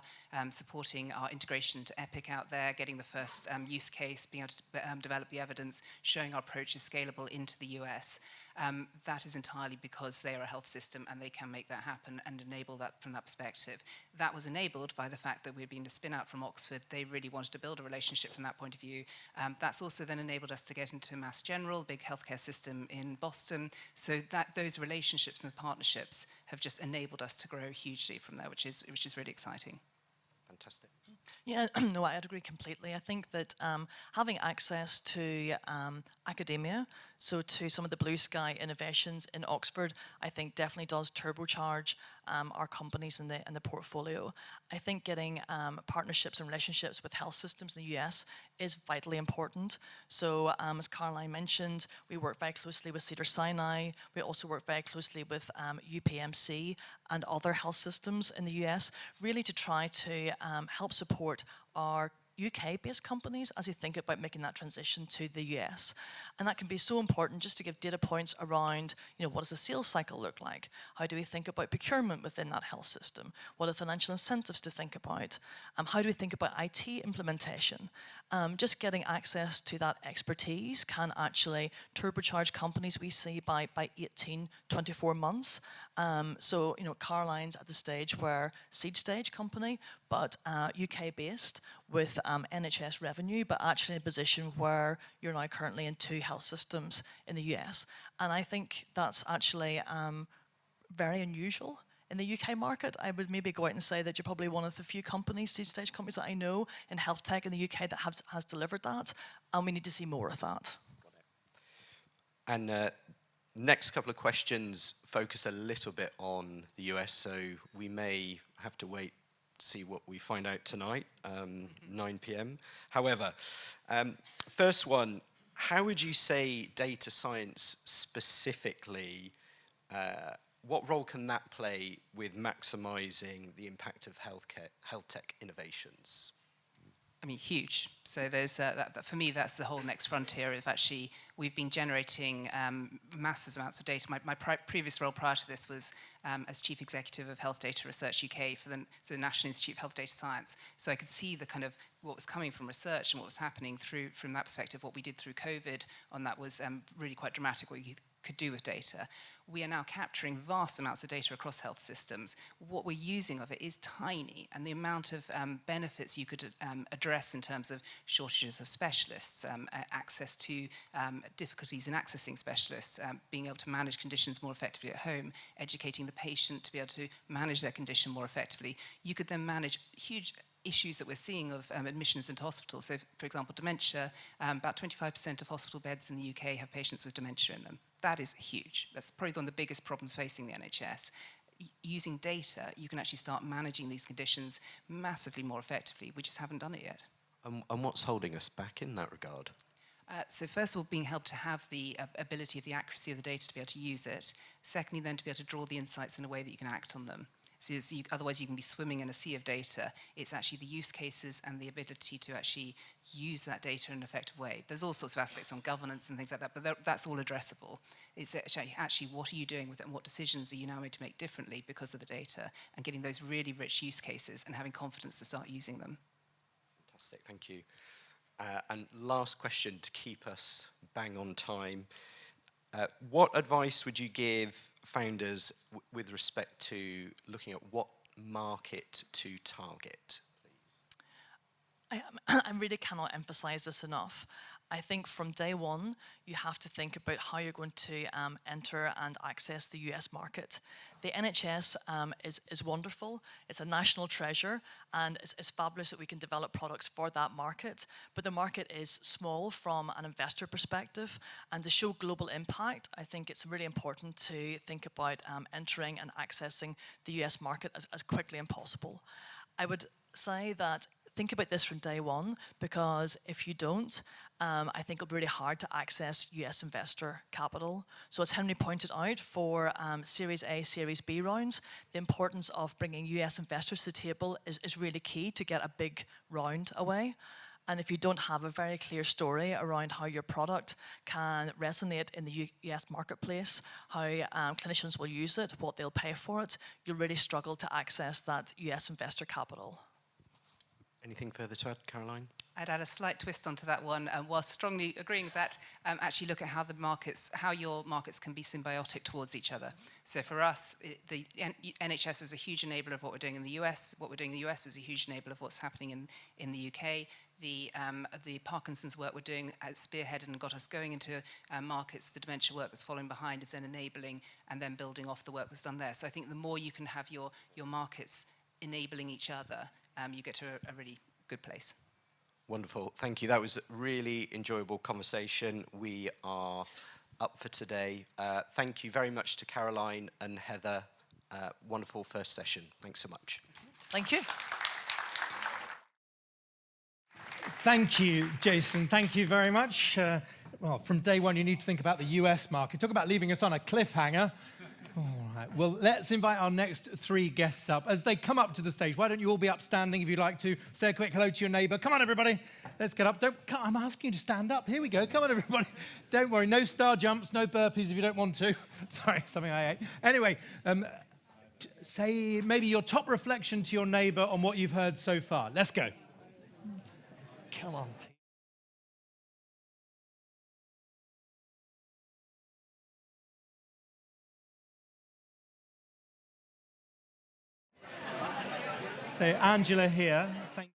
supporting our integration to Epic out there, getting the first use case, being able to develop the evidence, showing our approach is scalable into the US. That is entirely because they are a health system and they can make that happen and enable that from that perspective. That was enabled by the fact that we'd been a spin out from Oxford. They really wanted to build a relationship from that point of view. That's also then enabled us to get into Mass General, big healthcare system in Boston. So that those relationships and partnerships have just enabled us to grow hugely from there, which is really exciting. Fantastic. Yeah, no, I'd agree completely. I think that having access to academia, so to some of the blue sky innovations in Oxford, I think definitely does turbocharge our companies in the portfolio. I think getting partnerships and relationships with health systems in the US is vitally important. So as Caroline mentioned, we work very closely with Cedars-Sinai. We also work very closely with UPMC and other health systems in the US, really to try to help support our UK-based companies as they think about making that transition to the US. And that can be so important just to give data points around, what does a sales cycle look like? How do we think about procurement within that health system? What are financial incentives to think about? How do we think about IT implementation? Just getting access to that expertise can actually turbocharge companies we see by 18, 24 months. So, Caroline's at the stage where seed stage company, but UK-based with NHS revenue, but actually in a position where you're now currently in 2 health systems in the US. And I think that's actually very unusual in the UK market. I would maybe go out and say that you're probably one of the few companies, seed stage companies that I know in health tech in the UK that has delivered that, and we need to see more of that. And next couple of questions focus a little bit on the US, so we may have to wait to see what we find out tonight, 9 p.m. However, first one, how would you say data science specifically, what role can that play with maximizing the impact of health tech innovations? I mean, huge. So there's for me, that's the whole next frontier of actually, we've been generating massive amounts of data. My previous role prior to this was as Chief Executive of Health Data Research UK for the National Institute of Health Data Science. So I could see the kind of what was coming from research and what was happening from that perspective. What we did through COVID on that was really quite dramatic, what you could do with data. We are now capturing vast amounts of data across health systems. What we're using of it is tiny, and the amount of benefits you could address in terms of shortages of specialists, access to difficulties in accessing specialists, being able to manage conditions more effectively at home, educating the patient to be able to manage their condition more effectively. You could then manage huge issues that we're seeing of admissions into hospitals. So, for example, dementia, about 25% of hospital beds in the UK have patients with dementia in them. That is huge. That's probably one of the biggest problems facing the NHS. Using data, you can actually start managing these conditions massively more effectively. We just haven't done it yet. And what's holding us back in that regard? So first of all, being helped to have the ability of the accuracy of the data to be able to use it. Secondly, then to be able to draw the insights in a way that you can act on them. So otherwise you can be swimming in a sea of data. It's actually the use cases and the ability to actually use that data in an effective way. There's all sorts of aspects on governance and things like that, but that's all addressable. It's actually what are you doing with it, and what decisions are you now made to make differently because of the data, and getting those really rich use cases and having confidence to start using them. Fantastic, thank you. And last question to keep us bang on time. What advice would you give founders with respect to looking at what market to target, please? I really cannot emphasize this enough. I think from day one, you have to think about how you're going to enter and access the US market. The NHS is wonderful. It's a national treasure, and it's fabulous that we can develop products for that market. But the market is small from an investor perspective, and to show global impact, I think it's really important to think about entering and accessing the US market as quickly as possible. I would say that think about this from day one, because if you don't, I think it'll be really hard to access US investor capital. So as Henry pointed out, for Series A, Series B rounds, the importance of bringing US investors to the table is really key to get a big round away. And if you don't have a very clear story around how your product can resonate in the US marketplace, how clinicians will use it, what they'll pay for it, you'll really struggle to access that US investor capital. Anything further to add, Caroline? I'd add a slight twist onto that one. While strongly agreeing with that, actually look at how your markets can be symbiotic towards each other. So for us, the NHS is a huge enabler of what we're doing in the US. What we're doing in the US is a huge enabler of what's happening in the UK. The Parkinson's work we're doing spearheaded and got us going into markets. The dementia work that's following behind is then enabling and then building off the work that's done there. So I think the more you can have your markets enabling each other, you get to a really good place. Wonderful, thank you. That was a really enjoyable conversation. We are up for today. Thank you very much to Caroline and Heather. Wonderful first session. Thanks so much. Thank you. Thank you, Jason. Thank you very much. Well, from day one, you need to think about the US market. Talk about leaving us on a cliffhanger. All right. Well, let's invite our next three guests up. As they come up to the stage, why don't you all be upstanding if you'd like to say a quick hello to your neighbour. Come on, everybody. Let's get up. I'm asking you to stand up. Here we go. Come on, everybody. Don't worry. No star jumps, no burpees if you don't want to. Sorry, something I ate. Anyway, say maybe your top reflection to your neighbour on what you've heard so far. Let's go. Come on. So Angela here. Thank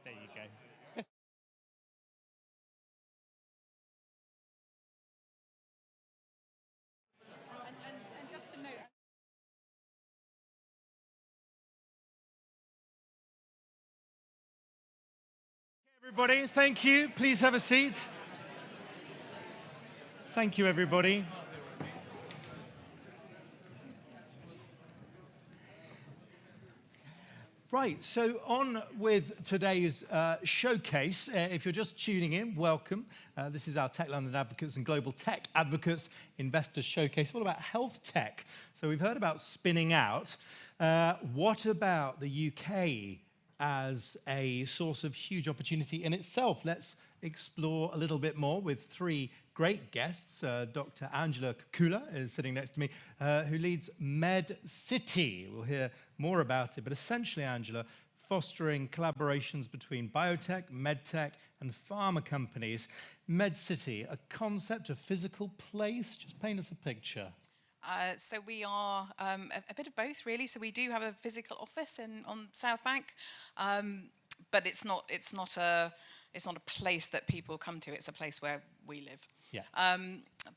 There you go. And just to note. Everybody, thank you. Please have a seat. Thank you, everybody. Right, so on with today's showcase. If you're just tuning in, welcome. This is our Tech London Advocates and Global Tech Advocates Investor Showcase, all about health tech. So we've heard about spinning out. What about the UK as a source of huge opportunity in itself? Let's explore a little bit more with three great guests. Dr. Angela Kukula is sitting next to me, who leads MedCity. We'll hear more about it, but essentially, Angela, fostering collaborations between biotech, medtech, and pharma companies. MedCity, a concept, a physical place. Just paint us a picture. So we are a bit of both, really. So we do have a physical office on South Bank, but it's not a place that people come to. It's a place where we live. Yeah.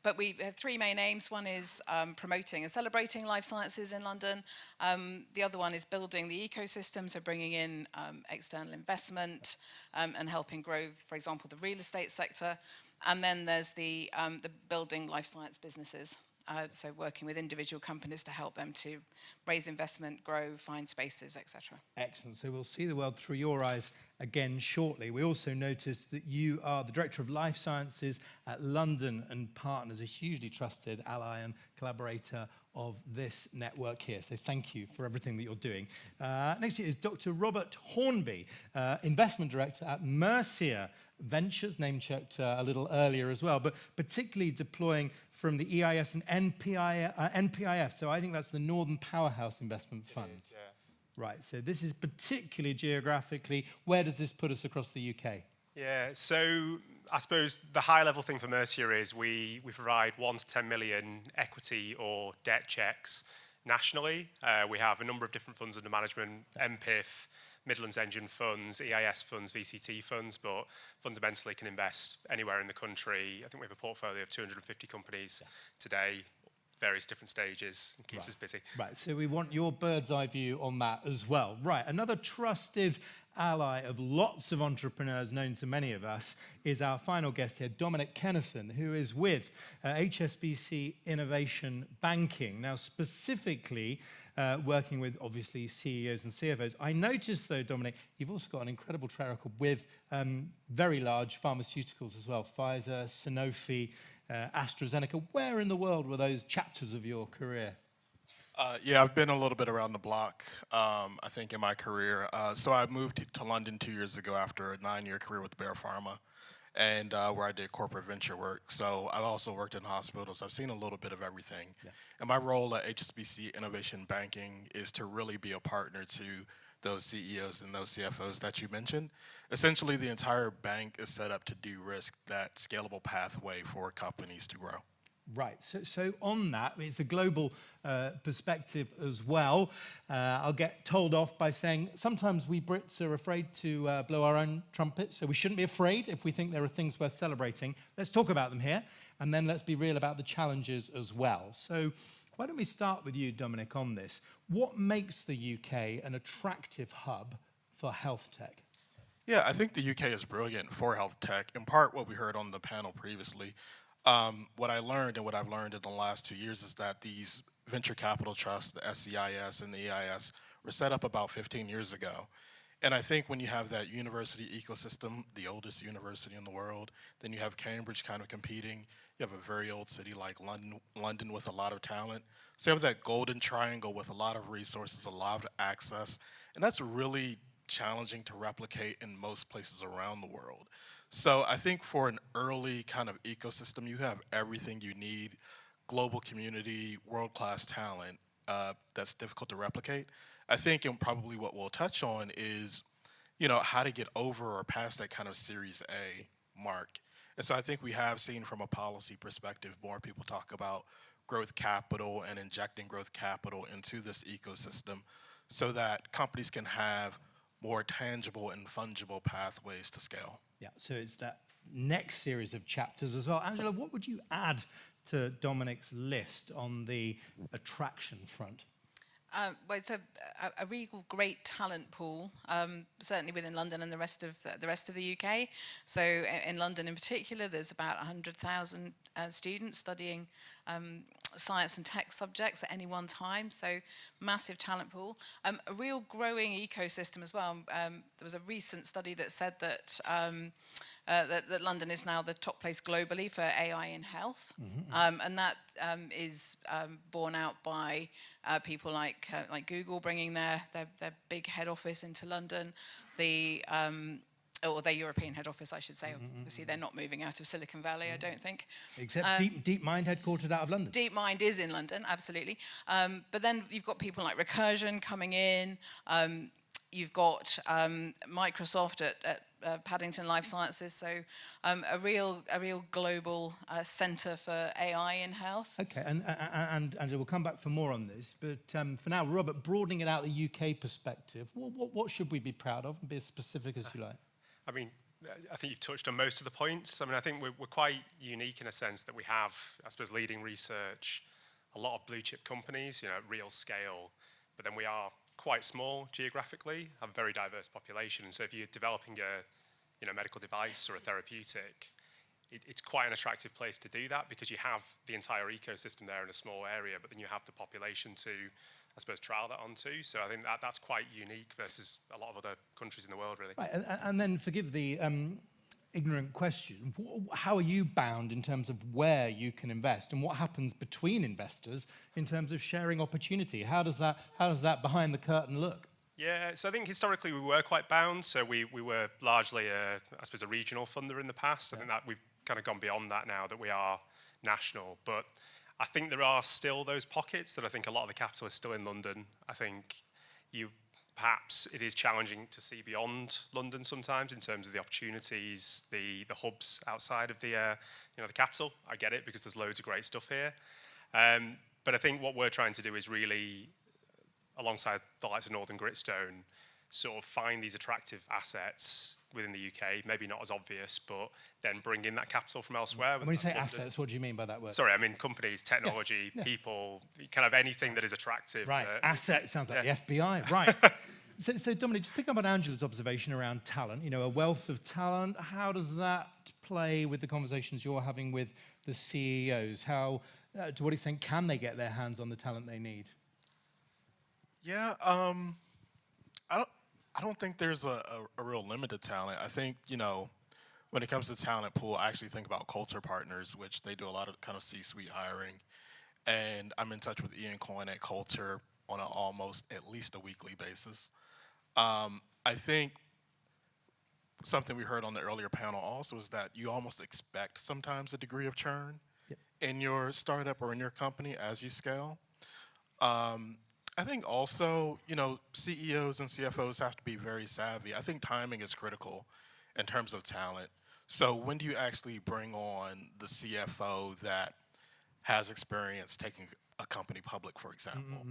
But we have three main aims. One is promoting and celebrating life sciences in London. The other one is building the ecosystem, so bringing in external investment and helping grow, for example, the real estate sector. And then there's the building life science businesses. So working with individual companies to help them to raise investment, grow, find spaces, etc. Excellent. So we'll see the world through your eyes again shortly. We also noticed that you are the Director of Life Sciences at London and Partners, a hugely trusted ally and collaborator of this network here. So thank you for everything that you're doing. Next to you is Dr. Robert Hornby, Investment Director at Mercia Ventures, name-checked a little earlier as well, but particularly deploying from the EIS and NPIF. So I think that's the Northern Powerhouse Investment Fund. Yeah. Right, so this is particularly geographically, where does this put us across the UK? Yeah, so I suppose the high-level thing for Mercia is we provide 1 to 10 million equity or debt checks nationally. We have a number of different funds under management, MPIF, Midlands Engine funds, EIS funds, VCT funds, but fundamentally can invest anywhere in the country. I think we have a portfolio of 250 companies today, various different stages, and keeps us busy. Right, so we want your bird's eye view on that as well. Right, another trusted ally of lots of entrepreneurs known to many of us is our final guest here, Dominic Kennison, who is with HSBC Innovation Banking. Now, specifically working with, obviously, CEOs and CFOs. I noticed, though, Dominic, you've also got an incredible track record with very large pharmaceuticals as well, Pfizer, Sanofi, AstraZeneca. Where in the world were those chapters of your career? Yeah, I've been a little bit around the block, I think, in my career. So I moved to London 2 years ago after a 9-year career with Bayer Pharma, and where I did corporate venture work. So I've also worked in hospitals. I've seen a little bit of everything. Yeah. And my role at HSBC Innovation Banking is to really be a partner to those CEOs and those CFOs that you mentioned. Essentially, the entire bank is set up to de-risk that scalable pathway for companies to grow. Right, so on that, it's a global perspective as well. I'll get told off by saying sometimes we Brits are afraid to blow our own trumpet, so we shouldn't be afraid if we think there are things worth celebrating. Let's talk about them here, and then let's be real about the challenges as well. So why don't we start with you, Dominic, on this? What makes the UK an attractive hub for health tech? Yeah, I think the UK is brilliant for health tech. In part, what we heard on the panel previously. What I learned and what I've learned in the last 2 years is that these venture capital trusts, the SCIS and the EIS, were set up about 15 years ago. And I think when you have that university ecosystem, the oldest university in the world, then you have Cambridge kind of competing. You have a very old city like London with a lot of talent. So you have that golden triangle with a lot of resources, a lot of access, and that's really challenging to replicate in most places around the world. So I think for an early kind of ecosystem, you have everything you need, global community, world-class talent, that's difficult to replicate. I think, and probably what we'll touch on is, how to get over or past that kind of Series A mark. And so I think we have seen from a policy perspective, more people talk about growth capital and injecting growth capital into this ecosystem so that companies can have more tangible and fungible pathways to scale. Yeah, so it's that next series of chapters as well. Angela, what would you add to Dominic's list on the attraction front? Well, it's a real great talent pool, certainly within London and the rest of the UK. So in London in particular, there's about 100,000 students studying science and tech subjects at any one time. So massive talent pool, a real growing ecosystem as well. There was a recent study that said that that London is now the top place globally for AI in health, and that is borne out by people like Google bringing their big head office into London, or their European head office, I should say. Obviously, they're not moving out of Silicon Valley, I don't think. Except DeepMind headquartered out of London. DeepMind is in London, absolutely. But then you've got people like Recursion coming in. You've got Microsoft at Paddington Life Sciences, so a real global centre for AI in health. Okay, and we'll come back for more on this, but for now, Robert, broadening it out the UK perspective, what should we be proud of, and be as specific as you like? I mean, I think you've touched on most of the points. I mean, I think we're quite unique in a sense that we have, I suppose, leading research, a lot of blue chip companies, real scale, but then we are quite small geographically, have a very diverse population. And so if you're developing a medical device or a therapeutic, it's quite an attractive place to do that because you have the entire ecosystem there in a small area, but then you have the population to, I suppose, trial that onto. So I think that's quite unique versus a lot of other countries in the world, really. Right, and then forgive the ignorant question, how are you bound in terms of where you can invest, and what happens between investors in terms of sharing opportunity? How does that behind the curtain look? Yeah, so I think historically we were quite bound. So we were largely, I suppose, a regional funder in the past. I think that we've kind of gone beyond that now that we are national. But I think there are still those pockets that I think a lot of the capital is still in London. I think perhaps it is challenging to see beyond London sometimes in terms of the opportunities, the hubs outside of the the capital. I get it because there's loads of great stuff here. But I think what we're trying to do is really, alongside the likes of Northern Gritstone, sort of find these attractive assets within the UK, maybe not as obvious, but then bring in that capital from elsewhere. When you say assets, what do you mean by that word? Sorry, I mean companies, technology, people, kind of anything that is attractive. Right, asset sounds like the FBI, right. So Dominic, just pick up on Angela's observation around talent, a wealth of talent. How does that play with the conversations you're having with the CEOs? How, to what extent can they get their hands on the talent they need? Yeah, I don't think there's a real limited talent. I think, when it comes to talent pool, I actually think about Coulter Partners, which they do a lot of kind of C-suite hiring. And I'm in touch with Ian Coyne at Coulter on an almost at least a weekly basis. I think something we heard on the earlier panel also is that you almost expect sometimes a degree of churn in your startup or in your company as you scale. I think also, CEOs and CFOs have to be very savvy. I think timing is critical in terms of talent. So when do you actually bring on the CFO that has experience taking a company public, for example?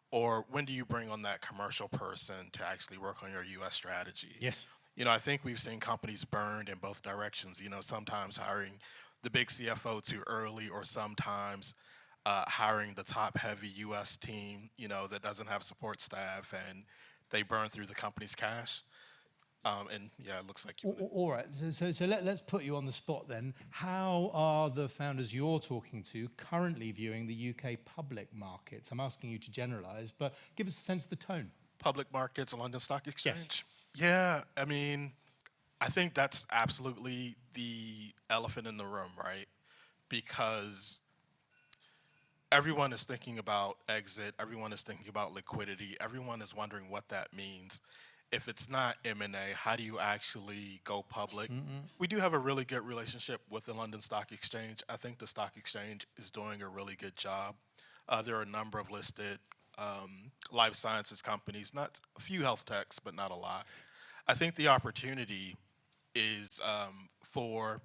Or when do you bring on that commercial person to actually work on your US strategy? Yes. I think we've seen companies burned in both directions, sometimes hiring the big CFO too early, or sometimes hiring the top-heavy U.S. team, that doesn't have support staff, and they burn through the company's cash. And yeah, it looks like you. All right, so let's put you on the spot then. How are the founders you're talking to currently viewing the UK public markets? I'm asking you to generalize, but give us a sense of the tone. Public markets, London Stock Exchange? Yeah, I mean, I think that's absolutely the elephant in the room, right? Because everyone is thinking about exit, everyone is thinking about liquidity, everyone is wondering what that means. If it's not M&A, how do you actually go public? We do have a really good relationship with the London Stock Exchange. I think the stock exchange is doing a really good job. There are a number of listed life sciences companies, not a few health techs, but not a lot. I think the opportunity is for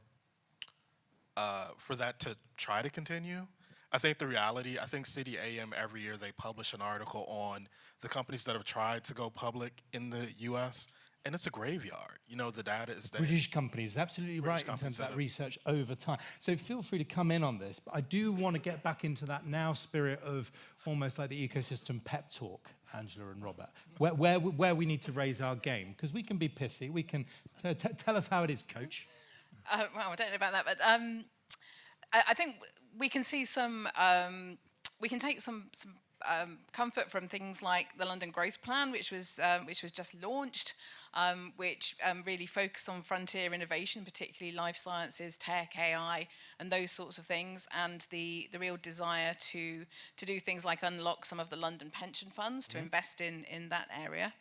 that to try to continue. I think the reality, I think City AM every year they publish an article on the companies that have tried to go public in the US, and it's a graveyard. You know, the data is there. British companies, absolutely British right in terms companies of that that research over time. So feel free to come in on this, but I do want to get back into that now spirit of almost like the ecosystem pep talk, Angela and Robert, where we need to raise our game, because we can be pithy. We can tell us how it is, Coach. Well, I don't know about that, but I think we can see some, we can take some comfort from things like the London Growth Plan, which was just launched, which really focused on frontier innovation, particularly life sciences, tech, AI, and those sorts of things, and the real desire to do things like unlock some of the London pension funds to invest in that area.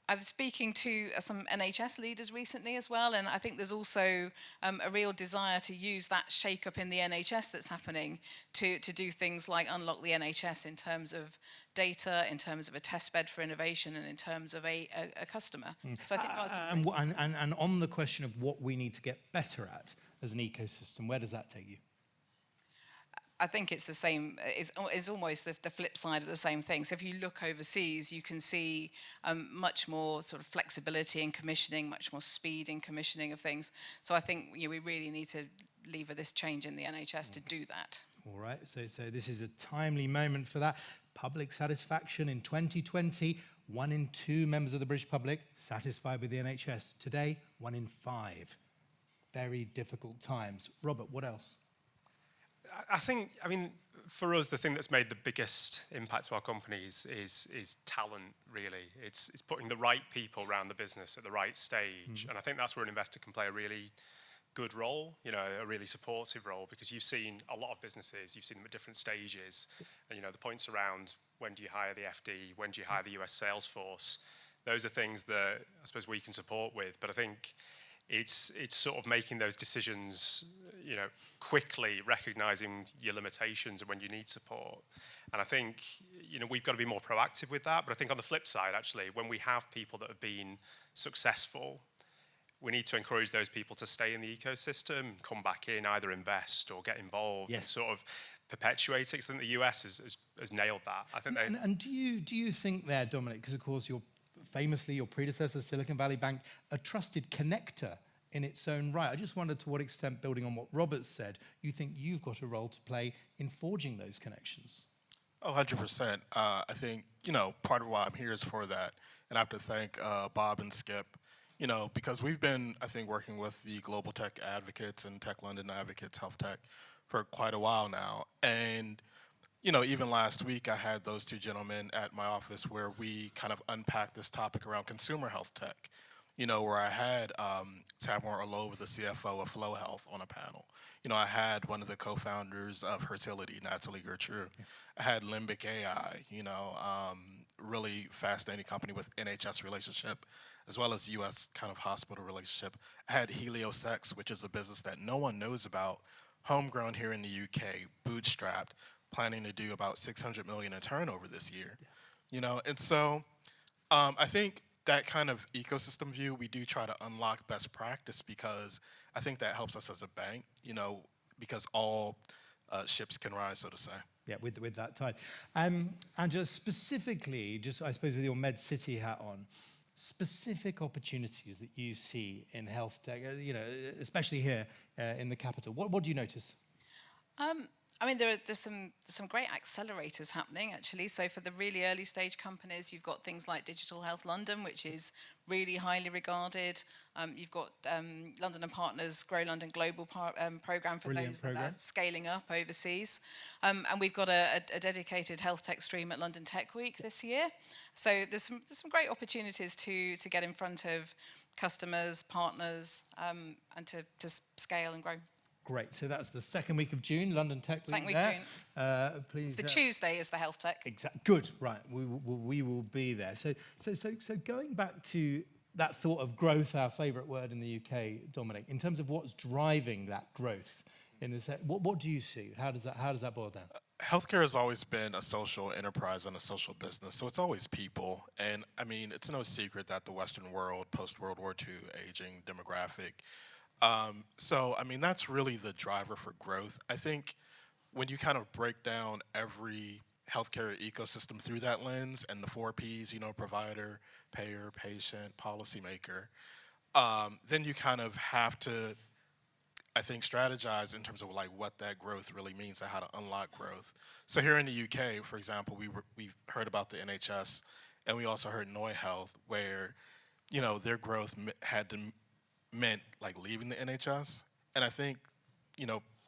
I was speaking to some NHS leaders recently as well, and I think there's also a real desire to use that shake-up in the NHS that's happening to do things like unlock the NHS in terms of data, in terms of a test bed for innovation, and in terms of a customer. So I think that's and on the question of what we need to get better at as an ecosystem, where does that take you? I think it's the same, it's almost the flip side of the same thing. So if you look overseas, you can see much more sort of flexibility in commissioning, much more speed in commissioning of things. So I think we really need to lever this change in the NHS to do that. All right, so this is a timely moment for that. Public satisfaction in 2020, 1 in 2 members of the British public satisfied with the NHS. Today, 1 in 5. Very difficult times. Robert, what else? I mean, for us, the thing that's made the biggest impact to our companies is talent, really. It's putting the right people around the business at the right stage. And I think that's where an investor can play a really good role, a really supportive role, because you've seen a lot of businesses, you've seen them at different stages. And, the points around when do you hire the FD, when do you hire the US sales force, those are things that I suppose we can support with. But I think it's sort of making those decisions, quickly recognizing your limitations and when you need support. And I think, we've got to be more proactive with that. But I think on the flip side, actually, when we have people that have been successful, we need to encourage those people to stay in the ecosystem, come back in, either invest or get involved, and sort of perpetuate it. Because I think the US has nailed that. I think and do you think there, Dominic, because of course famously your predecessor, Silicon Valley Bank, a trusted connector in its own right. I just wondered to what extent, building on what Robert said, you think you've got a role to play in forging those connections? Oh, 100%. I think, part of why I'm here is for that. And I have to thank Bob and Skip, because we've been, I think, working with the Global Tech Advocates and Tech London Advocates HealthTech for quite a while now. And even last week, I had those two gentlemen at my office where we kind of unpacked this topic around consumer health tech, where I had Tamara Orlova, the CFO of Flow Health, on a panel. I had one of the co-founders of Fertility, Natalie Gertrude. I had Limbic AI, really fascinating company with NHS relationship, as well as U.S. kind of hospital relationship. I had HelioSex, which is a business that no one knows about, homegrown here in the UK, bootstrapped, planning to do about 600 million in turnover this year. And so I think that kind of ecosystem view, we do try to unlock best practice, because I think that helps us as a bank, because all ships can rise, so to say. Yeah, with that tide. And just specifically, I suppose with your Med City hat on, specific opportunities that you see in health tech, especially here in the capital. What do you notice? I mean, there's some great accelerators happening, actually. So for the really early stage companies, you've got things like Digital Health London, which is really highly regarded. You've got London and Partners Grow London Global program for Brilliant those that program. are scaling up overseas. And we've got a dedicated health tech stream at London Tech Week this year. So there's some great opportunities to get in front of customers, partners, and to scale and grow. Great. So that's the second week of June, London Tech Week. Second week there. June. Please. The Tuesday is the health tech. Exactly. Good. Right. We will be there. So going back to that thought of growth, our favourite word in the UK, Dominic. In terms of what's driving that growth, what do you see? How does that boil down? Healthcare has always been a social enterprise and a social business, so it's always people. And I mean, it's no secret that the Western world, post-World War II, aging demographic. So, I mean, that's really the driver for growth. I think when you kind of break down every healthcare ecosystem through that lens and the 4 Ps, provider, payer, patient, policymaker, then you kind of have to, I think, strategize in terms of like what that growth really means and how to unlock growth. So here in the UK, for example, we've heard about the NHS, and we also heard Noi Health, where, their growth meant like leaving the NHS. And I think,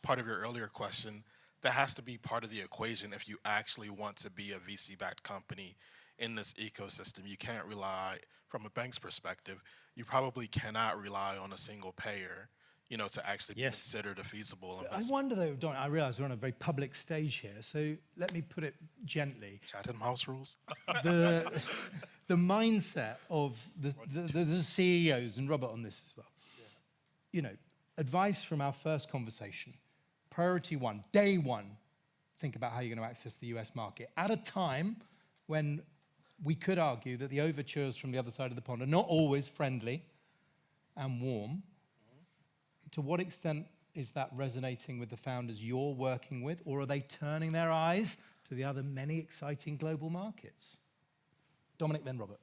part of your earlier question, that has to be part of the equation if you actually want to be a VC-backed company in this ecosystem. You can't rely, from a bank's perspective, you probably cannot rely on a single payer, to actually be considered a feasible investment. I wonder though, Don, I realise we're on a very public stage here, so let me put it gently. Chatham House rules. The mindset of the CEOs, and Robert on this as well. Advice from our first conversation. Priority 1, day 1, think about how you're going to access the US market. At a time when we could argue that the overtures from the other side of the pond are not always friendly and warm, to what extent is that resonating with the founders you're working with, or are they turning their eyes to the other many exciting global markets? Dominic, then Robert.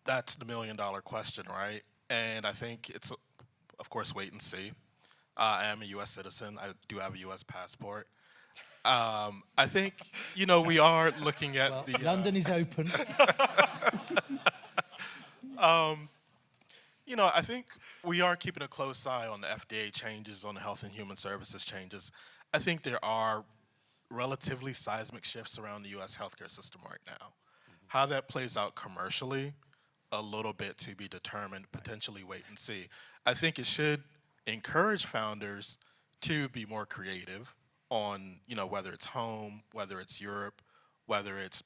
That's the million-dollar question, right? And I think it's, of course, wait and see. I am a U.S. citizen. I do have a U.S. passport. I think, we are looking at London is open. I think we are keeping a close eye on the FDA changes, on the Health and Human Services changes. I think there are relatively seismic shifts around the U.S. healthcare system right now. How that plays out commercially, a little bit to be determined, potentially wait and see. I think it should encourage founders to be more creative on, whether it's home, whether it's Europe, whether it's,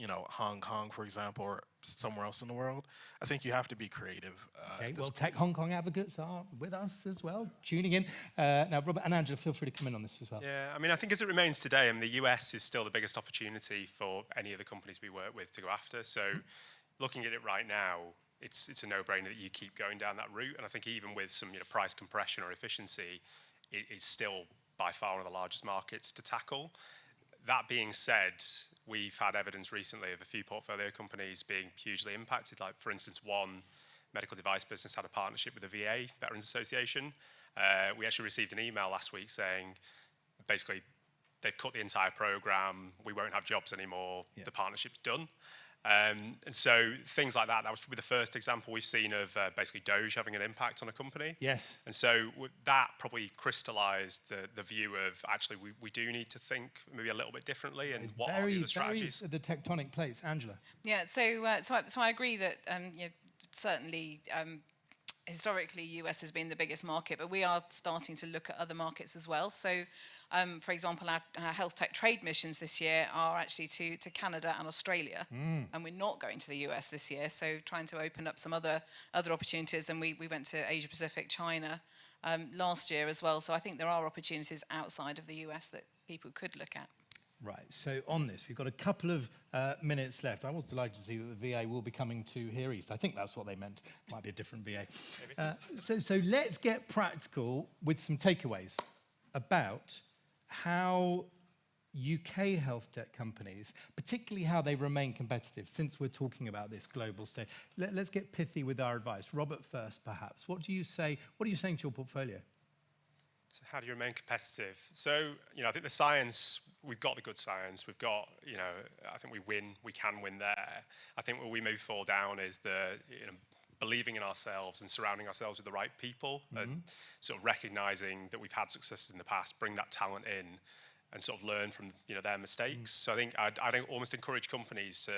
Hong Kong, for example, or somewhere else in the world. I think you have to be creative. Okay, well, Tech Hong Kong advocates are with us as well, tuning in. Now, Robert and Angela, feel free to come in on this as well. Yeah, I mean, I think as it remains today, the US is still the biggest opportunity for any of the companies we work with to go after. So looking at it right now, it's a no-brainer that you keep going down that route. And I think even with some price compression or efficiency, it is still by far one of the largest markets to tackle. That being said, we've had evidence recently of a few portfolio companies being hugely impacted. Like, for instance, one medical device business had a partnership with the VA, Veterans Association. We actually received an email last week saying, basically, they've cut the entire program, we won't have jobs anymore, the partnership's done. And so things like that was probably the first example we've seen of basically Doge having an impact on a company. Yes. And so that probably crystallized the view of actually we do need to think maybe a little bit differently and what are the strategies. The tectonic plates. Angela. Yeah, so I agree that certainly historically US has been the biggest market, but we are starting to look at other markets as well. So for example, our health tech trade missions this year are actually to Canada and Australia, and we're not going to the US this year, so trying to open up some other opportunities. And we went to Asia Pacific, China last year as well, so I think there are opportunities outside of the US that people could look at. Right, so on this, we've got a couple of minutes left. I was delighted to see that the VA will be coming to here east. I think that's what they meant. Might be a different VA. So let's get practical with some takeaways about how UK health tech companies, particularly how they remain competitive, since we're talking about this global stage. Let's get pithy with our advice. Robert first, perhaps. What do you say? What are you saying to your portfolio? So how do you remain competitive? So, I think the science, we've got the good science. We've got, I think we can win there. I think where we maybe fall down is believing in ourselves and surrounding ourselves with the right people and sort of recognizing that we've had successes in the past, bring that talent in and sort of learn from, their mistakes. So I think I'd almost encourage companies to,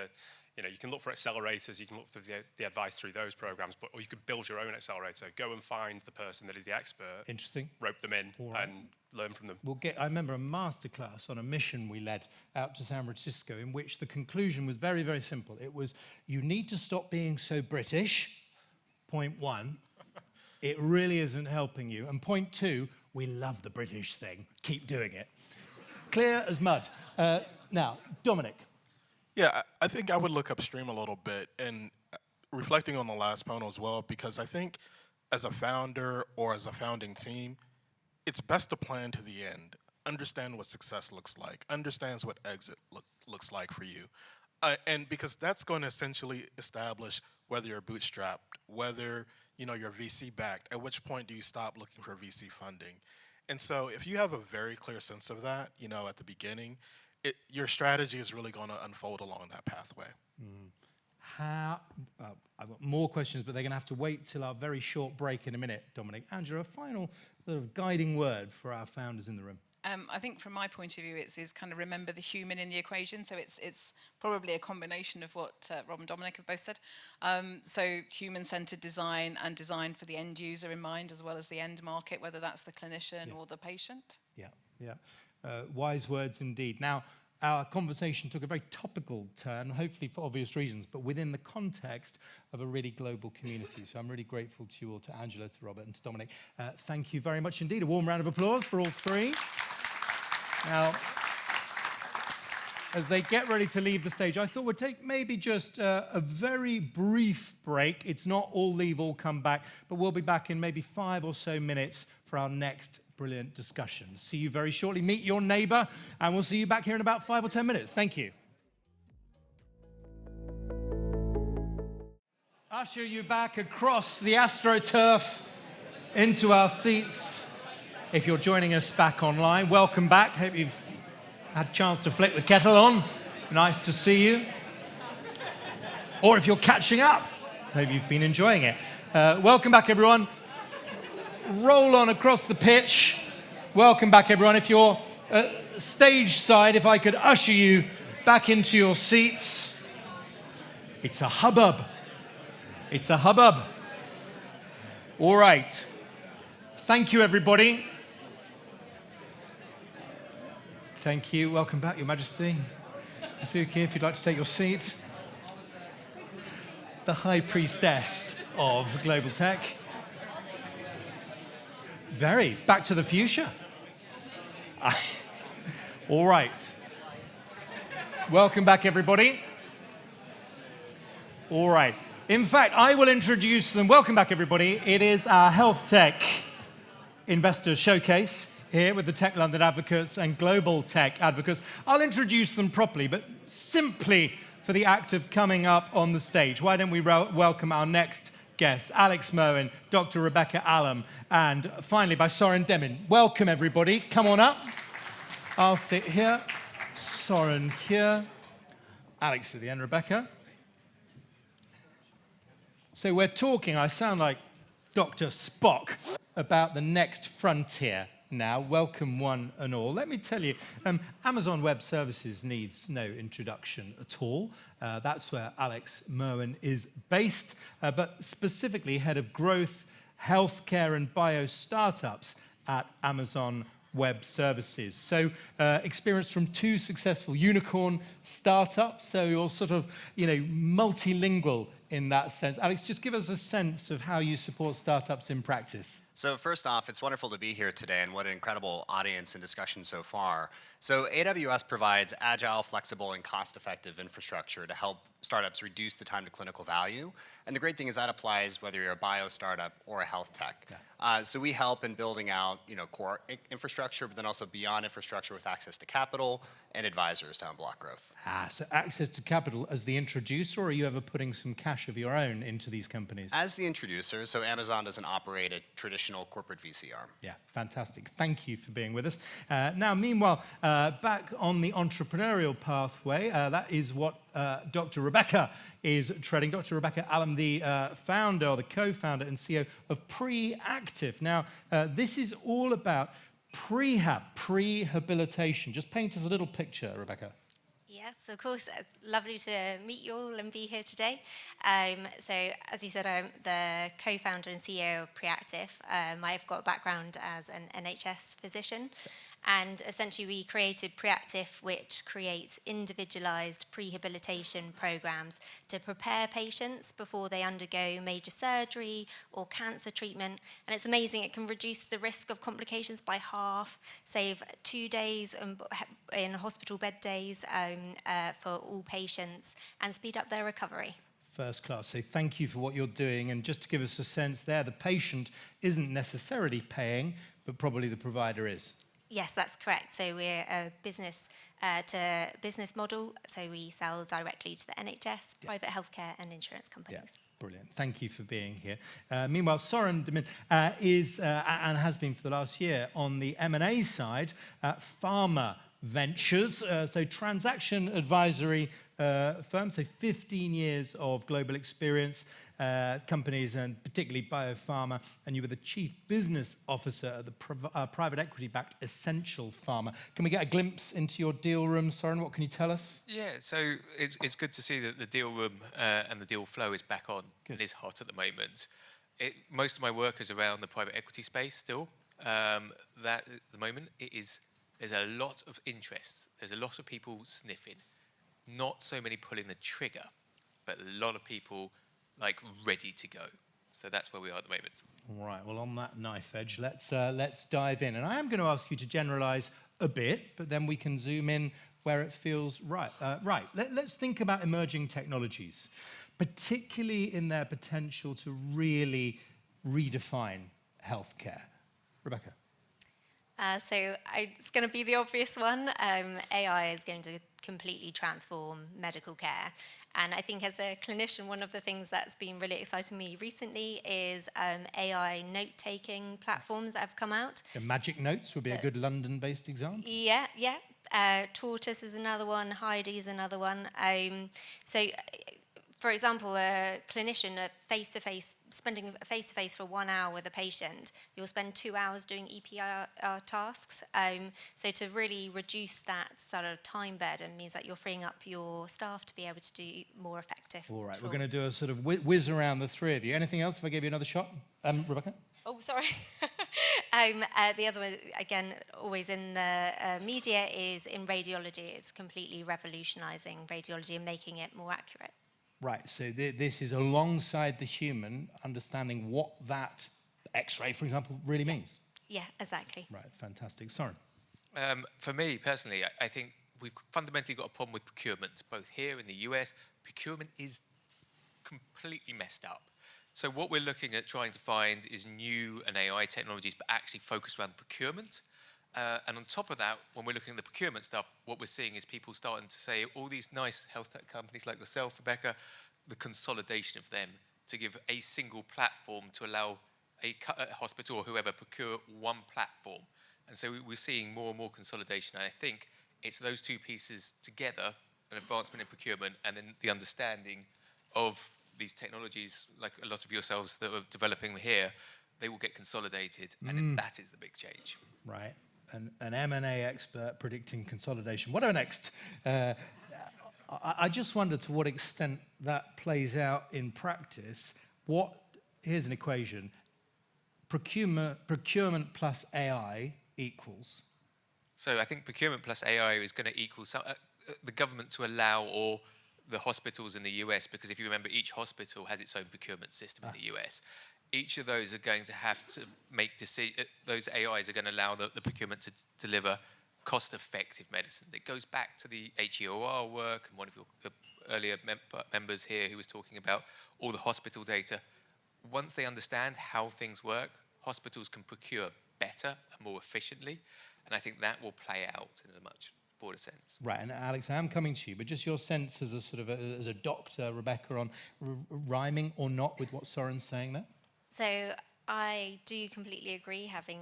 you can look for accelerators, you can look for the advice through those programs, or you could build your own accelerator. Go and find the person that is the expert. Interesting. Rope them in and learn from them. I remember a masterclass on a mission we led out to San Francisco in which the conclusion was very, very simple. It was, you need to stop being so British, point one. It really isn't helping you. And point two, we love the British thing. Keep doing it. Clear as mud. Now, Dominic. Yeah, I think I would look upstream a little bit and reflecting on the last panel as well, because I think as a founder or as a founding team, it's best to plan to the end. Understand what success looks like. Understands what exit looks like for you. And because that's going to essentially establish whether you're bootstrapped, whether you're VC backed, at which point do you stop looking for VC funding. And so if you have a very clear sense of that, at the beginning, your strategy is really going to unfold along that pathway. I've got more questions, but they're going to have to wait till our very short break in a minute, Dominic. Angela, a final sort of guiding word for our founders in the room. I think from my point of view, it's kind of remember the human in the equation. So it's probably a combination of what Rob and Dominic have both said. So human-centered design and design for the end user in mind, as well as the end market, whether that's the clinician or the patient. Yeah. Wise words indeed. Now, our conversation took a very topical turn, hopefully for obvious reasons, but within the context of a really global community. So I'm really grateful to you all, to Angela, to Robert, and to Dominic. Thank you very much indeed. A warm round of applause for all three. Now, as they get ready to leave the stage, I thought we'd take maybe just a very brief break. It's not all leave, all come back, but we'll be back in maybe 5 or so minutes for our next brilliant discussion. See you very shortly. Meet your neighbor, and we'll see you back here in about 5 or 10 minutes. Thank you. Usher you back across the AstroTurf into our seats. If you're joining us back online, welcome back. Hope you've had a chance to flick the kettle on. Nice to see you. Or if you're catching up, hope you've been enjoying it. Welcome back, everyone. Roll on across the pitch. Welcome back, everyone. If you're stage side, if I could usher you back into your seats. It's a hubbub. It's a hubbub. All right. Thank you, everybody. Thank you. Welcome back, Your Majesty. Suki, if you'd like to take your seat. The High Priestess of Global Tech. Very. Back to the fuchsia. All right. Welcome back, everybody. All right. In fact, I will introduce them. Welcome back, everybody. It is our HealthTech Investor Showcase here with the Tech London advocates and Global Tech advocates. I'll introduce them properly, but simply for the act of coming up on the stage, why don't we welcome our next guests, Alex Merwin, Dr. Rebecca Allam, and finally by Soren Demin. Welcome, everybody. Come on up. I'll sit here. Soren here. Alex at the end, Rebecca. So we're talking, I sound like Dr. Spock, about the next frontier now. Welcome one and all. Let me tell you, Amazon Web Services needs no introduction at all. That's where Alex Merwin is based, but specifically head of growth, healthcare and bio startups at Amazon Web Services. So experience from 2 successful unicorn startups. So you're sort of, multilingual in that sense. Alex, just give us a sense of how you support startups in practice. So first off, it's wonderful to be here today, and what an incredible audience and discussion so far. So AWS provides agile, flexible, and cost-effective infrastructure to help startups reduce the time to clinical value. And the great thing is that applies whether you're a bio startup or a health tech. So we help in building out, core infrastructure, but then also beyond infrastructure with access to capital and advisors to unblock growth. So access to capital as the introducer, or are you ever putting some cash of your own into these companies? As the introducer, so Amazon doesn't operate a traditional corporate VC arm. Yeah, fantastic. Thank you for being with us. Now, meanwhile, back on the entrepreneurial pathway, that is what Dr. Rebecca is treading. Dr. Rebecca Allen, the founder or the co-founder and CEO of Preactive. Now, this is all about prehabilitation. Just paint us a little picture, Rebecca. Yes, of course. Lovely to meet you all and be here today. So, as you said, I'm the co-founder and CEO of Preactive. I've got a background as an NHS physician. And essentially, we created Preactive, which creates individualized prehabilitation programs to prepare patients before they undergo major surgery or cancer treatment. And it's amazing, it can reduce the risk of complications by half, save 2 days in hospital bed days for all patients, and speed up their recovery. First class. So thank you for what you're doing. And just to give us a sense there, the patient isn't necessarily paying, but probably the provider is. Yes, that's correct. So we're a business to business model. So we sell directly to the NHS, private healthcare and insurance companies. Yeah. Brilliant. Thank you for being here. Meanwhile, Soren Demin is and has been for the last year on the M&A side at Pharma Ventures, so transaction advisory firm, so 15 years of global experience, companies and particularly biopharma, and you were the chief business officer at the private equity-backed Essential Pharma. Can we get a glimpse into your deal room, Soren? What can you tell us? Yeah, so it's good to see that the deal room and the deal flow is back on. Good. It is hot at the moment. Most of my work is around the private equity space still. That at the moment, there's a lot of interest. There's a lot of people sniffing. Not so many pulling the trigger, but a lot of people ready to go. So that's where we are at the moment. All right, well, on that knife edge, let's dive in. And I am going to ask you to generalize a bit, but then we can zoom in where it feels right. Let's think about emerging technologies, particularly in their potential to really redefine healthcare. Rebecca. So it's going to be the obvious one. AI is going to completely transform medical care. And I think as a clinician, one of the things that's been really exciting me recently is AI note-taking platforms that have come out. Magic Notes would be a good London-based example. Yeah. Tortoise is another one. Heidi is another one. So, for example, a clinician, spending face-to-face for 1 hour with a patient, you'll spend 2 hours doing EPR tasks. So to really reduce that sort of time burden means that you're freeing up your staff to be able to do more effective. All right, we're going to do a sort of whiz around the three of you. Anything else if I gave you another shot? Rebecca? Oh, sorry. The other one, again, always in the media, is in radiology. It's completely revolutionizing radiology and making it more accurate. Right, so this is alongside the human, understanding what that X-ray, for example, really means. Yeah, exactly. Right, fantastic. Soren? For me, personally, I think we've fundamentally got a problem with procurement, both here in the US. Procurement is completely messed up. So what we're looking at trying to find is new and AI technologies, but actually focused around procurement. And on top of that, when we're looking at the procurement stuff, what we're seeing is people starting to say, all these nice health tech companies like yourself, Rebecca, the consolidation of them to give a single platform to allow a hospital or whoever procure one platform. And so we're seeing more and more consolidation. And I think it's those two pieces together, an advancement in procurement and then the understanding of these technologies, like a lot of yourselves that are developing here, they will get consolidated. And that is the big change. Right. An M&A expert predicting consolidation. What next? I just wonder to what extent that plays out in practice. Here's an equation. Procurement plus AI equals? So I think procurement plus AI is going to equal the government to allow or the hospitals in the US, because if you remember, each hospital has its own procurement system in the US. Each of those are going to have to make decisions. Those AIs are going to allow the procurement to deliver cost-effective medicine. It goes back to the HEOR work, and one of the earlier members here who was talking about all the hospital data. Once they understand how things work, hospitals can procure better and more efficiently. And I think that will play out in a much broader sense. Right, and Alex, I am coming to you, but just your sense as a sort of as a doctor, Rebecca, on rhyming or not with what Soren's saying there? So I do completely agree. Having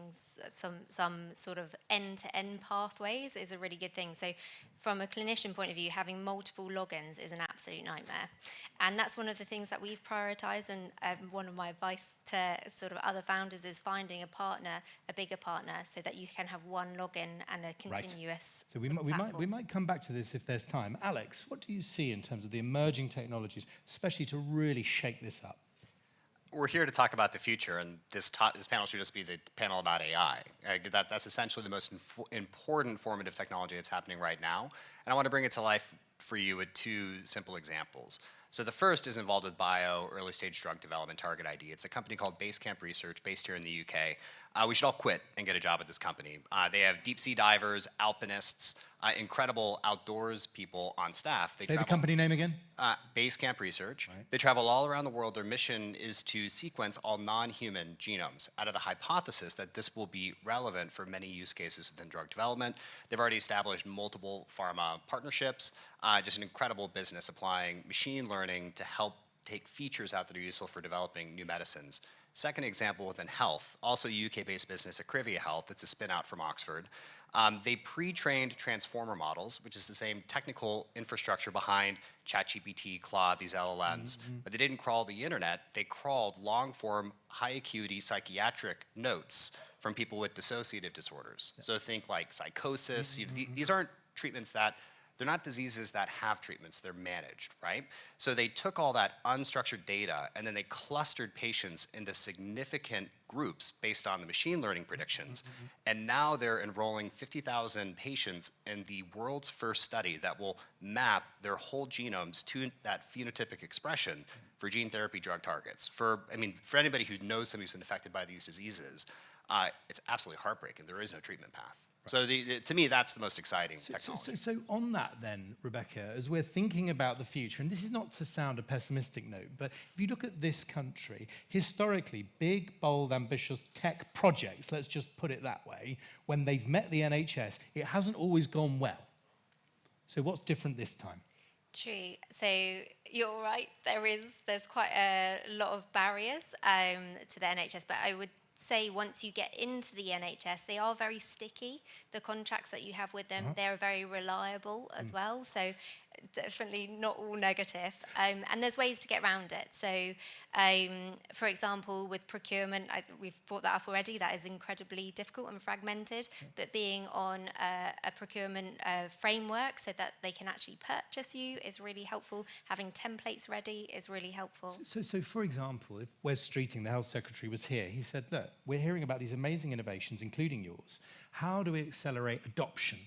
some sort of end-to-end pathways is a really good thing. So from a clinician point of view, having multiple logins is an absolute nightmare. And that's one of the things that we've prioritized. And one of my advice to sort of other founders is finding a partner, a bigger partner, so that you can have one login and a continuous So we might come back to this if there's time. Alex, what do you see in terms of the emerging technologies, especially to really shake this up? We're here to talk about the future, and this panel should just be the panel about AI. That's essentially the most important formative technology that's happening right now, and I want to bring it to life for you with two simple examples. So the first is involved with bio, early stage drug development, Target ID. It's a company called Basecamp Research, based here in the UK. We should all quit and get a job at this company. They have deep sea divers, alpinists, incredible outdoors people on staff. Say the company name again? Basecamp Research. Right. They travel all around the world. Their mission is to sequence all non-human genomes out of the hypothesis that this will be relevant for many use cases within drug development. They've already established multiple pharma partnerships, just an incredible business applying machine learning to help take features out that are useful for developing new medicines. Second example within health, also a UK-based business, Acrivia Health. It's a spin-out from Oxford. They pre-trained transformer models, which is the same technical infrastructure behind ChatGPT, Claude, these LLMs, but they didn't crawl the internet. They crawled long-form, high-acuity psychiatric notes from people with dissociative disorders. So think like psychosis. These aren't treatments that, they're not diseases that have treatments, they're managed, right? So they took all that unstructured data and then they clustered patients into significant groups based on the machine learning predictions. And now they're enrolling 50,000 patients in the world's first study that will map their whole genomes to that phenotypic expression for gene therapy drug targets. For anybody who knows somebody who's been affected by these diseases, it's absolutely heartbreaking. There is no treatment path. So to me, that's the most exciting technology. So on that then, Rebecca, as we're thinking about the future, and this is not to sound a pessimistic note, but if you look at this country, historically, big, bold, ambitious tech projects, let's just put it that way, when they've met the NHS, it hasn't always gone well. So what's different this time? True. So you're right. There's quite a lot of barriers to the NHS, but I would say once you get into the NHS, they are very sticky. The contracts that you have with them, they're very reliable as well. So definitely not all negative. And there's ways to get around it. So, for example, with procurement, we've brought that up already. That is incredibly difficult and fragmented. But being on a procurement framework so that they can actually purchase you is really helpful. Having templates ready is really helpful. So for example, if Wes Streeting, the health secretary, was here, he said, look, we're hearing about these amazing innovations, including yours. How do we accelerate adoption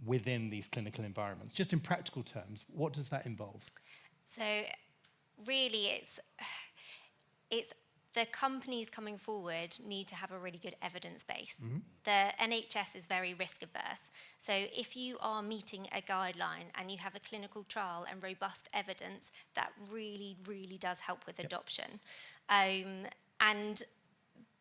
within these clinical environments? Just in practical terms, what does that involve? So really it's the companies coming forward need to have a really good evidence base. The NHS is very risk averse. So if you are meeting a guideline and you have a clinical trial and robust evidence, that really, really does help with adoption. And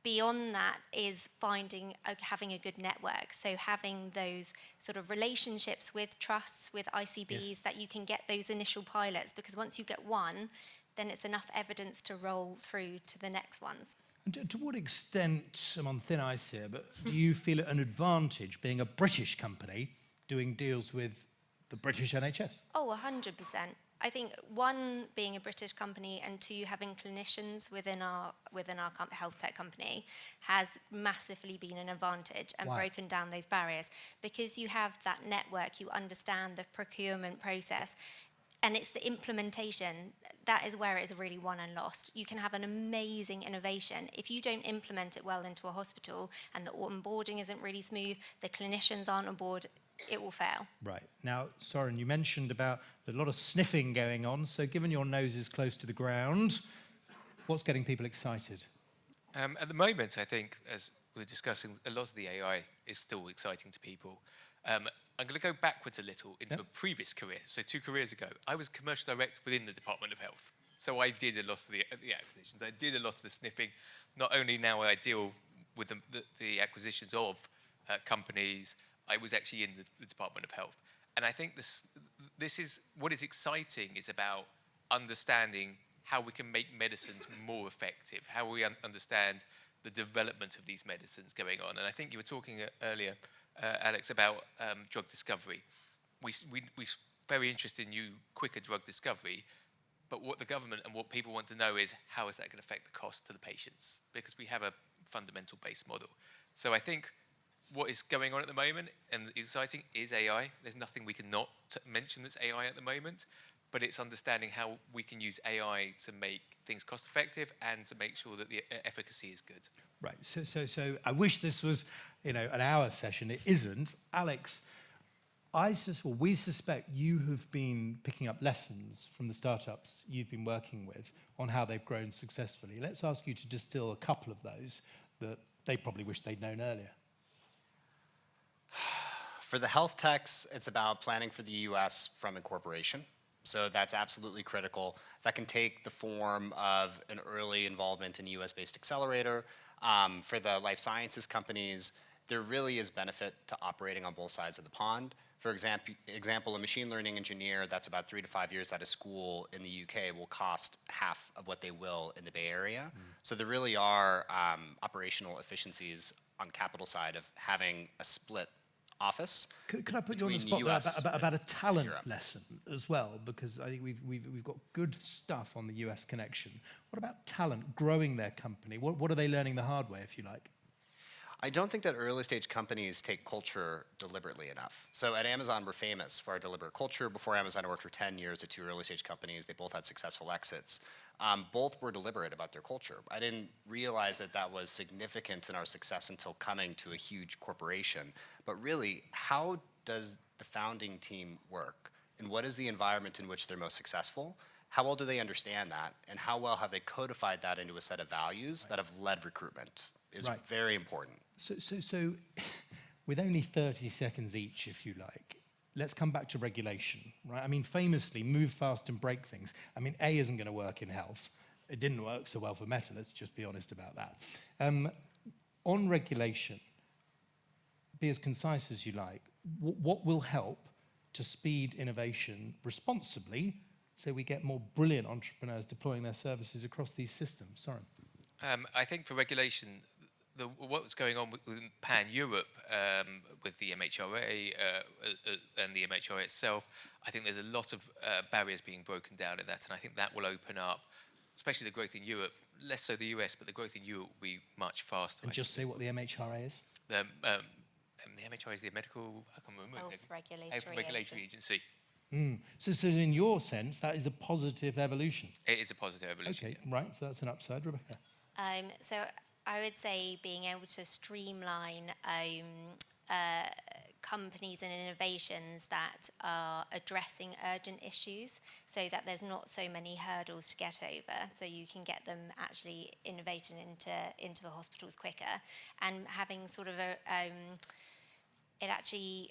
beyond that is having a good network. So having those sort of relationships with trusts, with ICBs, that you can get those initial pilots, because once you get one, then it's enough evidence to roll through to the next ones. And to what extent, I'm on thin ice here, but do you feel it an advantage being a British company doing deals with the British NHS? Oh, 100%. I think one, being a British company, and two, having clinicians within our health tech company has massively been an advantage and broken down those barriers. Because you have that network, you understand the procurement process, and it's the implementation, that is where it is really won and lost. You can have an amazing innovation. If you don't implement it well into a hospital and the onboarding isn't really smooth, the clinicians aren't on board, it will fail. Right. Now, Soren, you mentioned about a lot of sniffing going on, so given your nose is close to the ground, what's getting people excited? At the moment, I think, as we're discussing, a lot of the AI is still exciting to people. I'm going to go backwards a little into a previous career. So 2 careers ago, I was commercial director within the Department of Health. So I did a lot of the acquisitions. I did a lot of the sniffing. Not only now I deal with the acquisitions of companies. I was actually in the Department of Health. And I think this is what is exciting, is about understanding how we can make medicines more effective, how we understand the development of these medicines going on. And I think you were talking earlier, Alex, about drug discovery. We're very interested in quicker drug discovery, but what the government and what people want to know is how is that going to affect the cost to the patients? Because we have a fundamental base model. So I think what is going on at the moment and exciting is AI. There's nothing we can not mention that's AI at the moment, but it's understanding how we can use AI to make things cost effective and to make sure that the efficacy is good. Right. So I wish this was, an hour session. It isn't. Alex, we suspect you have been picking up lessons from the startups you've been working with on how they've grown successfully. Let's ask you to distill a couple of those that they probably wish they'd known earlier. For the health techs, it's about planning for the US from incorporation. So that's absolutely critical. That can take the form of an early involvement in US-based accelerator. For the life sciences companies, there really is benefit to operating on both sides of the pond. For example, a machine learning engineer that's about 3 to 5 years out of school in the UK will cost half of what they will in the Bay Area. So there really are operational efficiencies on capital side of having a split office. Could I put you on the spot about a talent lesson as well? Because I think we've got good stuff on the US connection. What about talent, growing their company? What are they learning the hard way, if you like? I don't think that early stage companies take culture deliberately enough. So at Amazon, we're famous for our deliberate culture. Before Amazon, I worked for 10 years at 2 early stage companies. They both had successful exits. Both were deliberate about their culture. I didn't realize that that was significant in our success until coming to a huge corporation. But really, how does the founding team work? And what is the environment in which they're most successful? How well do they understand that? And how well have they codified that into a set of values that have led recruitment? Is very important. So with only 30 seconds each, if you like, let's come back to regulation, right? I mean, famously, move fast and break things. I mean, A isn't going to work in health. It didn't work so well for Meta, let's just be honest about that. On regulation, be as concise as you like. What will help to speed innovation responsibly so we get more brilliant entrepreneurs deploying their services across these systems? Sorry. I think for regulation, what's going on with pan-Europe with the MHRA and the MHRA itself, I think there's a lot of barriers being broken down in that, and I think that will open up, especially the growth in Europe, less so the US, but the growth in Europe will be much faster. And just say what the MHRA is. The MHRA is the Medical Health Regulatory Agency. So in your sense, that is a positive evolution? It is a positive evolution. Okay, right, so that's an upside. Rebecca? So I would say being able to streamline companies and innovations that are addressing urgent issues so that there's not so many hurdles to get over, so you can get them actually innovated into the hospitals quicker, and having sort of it actually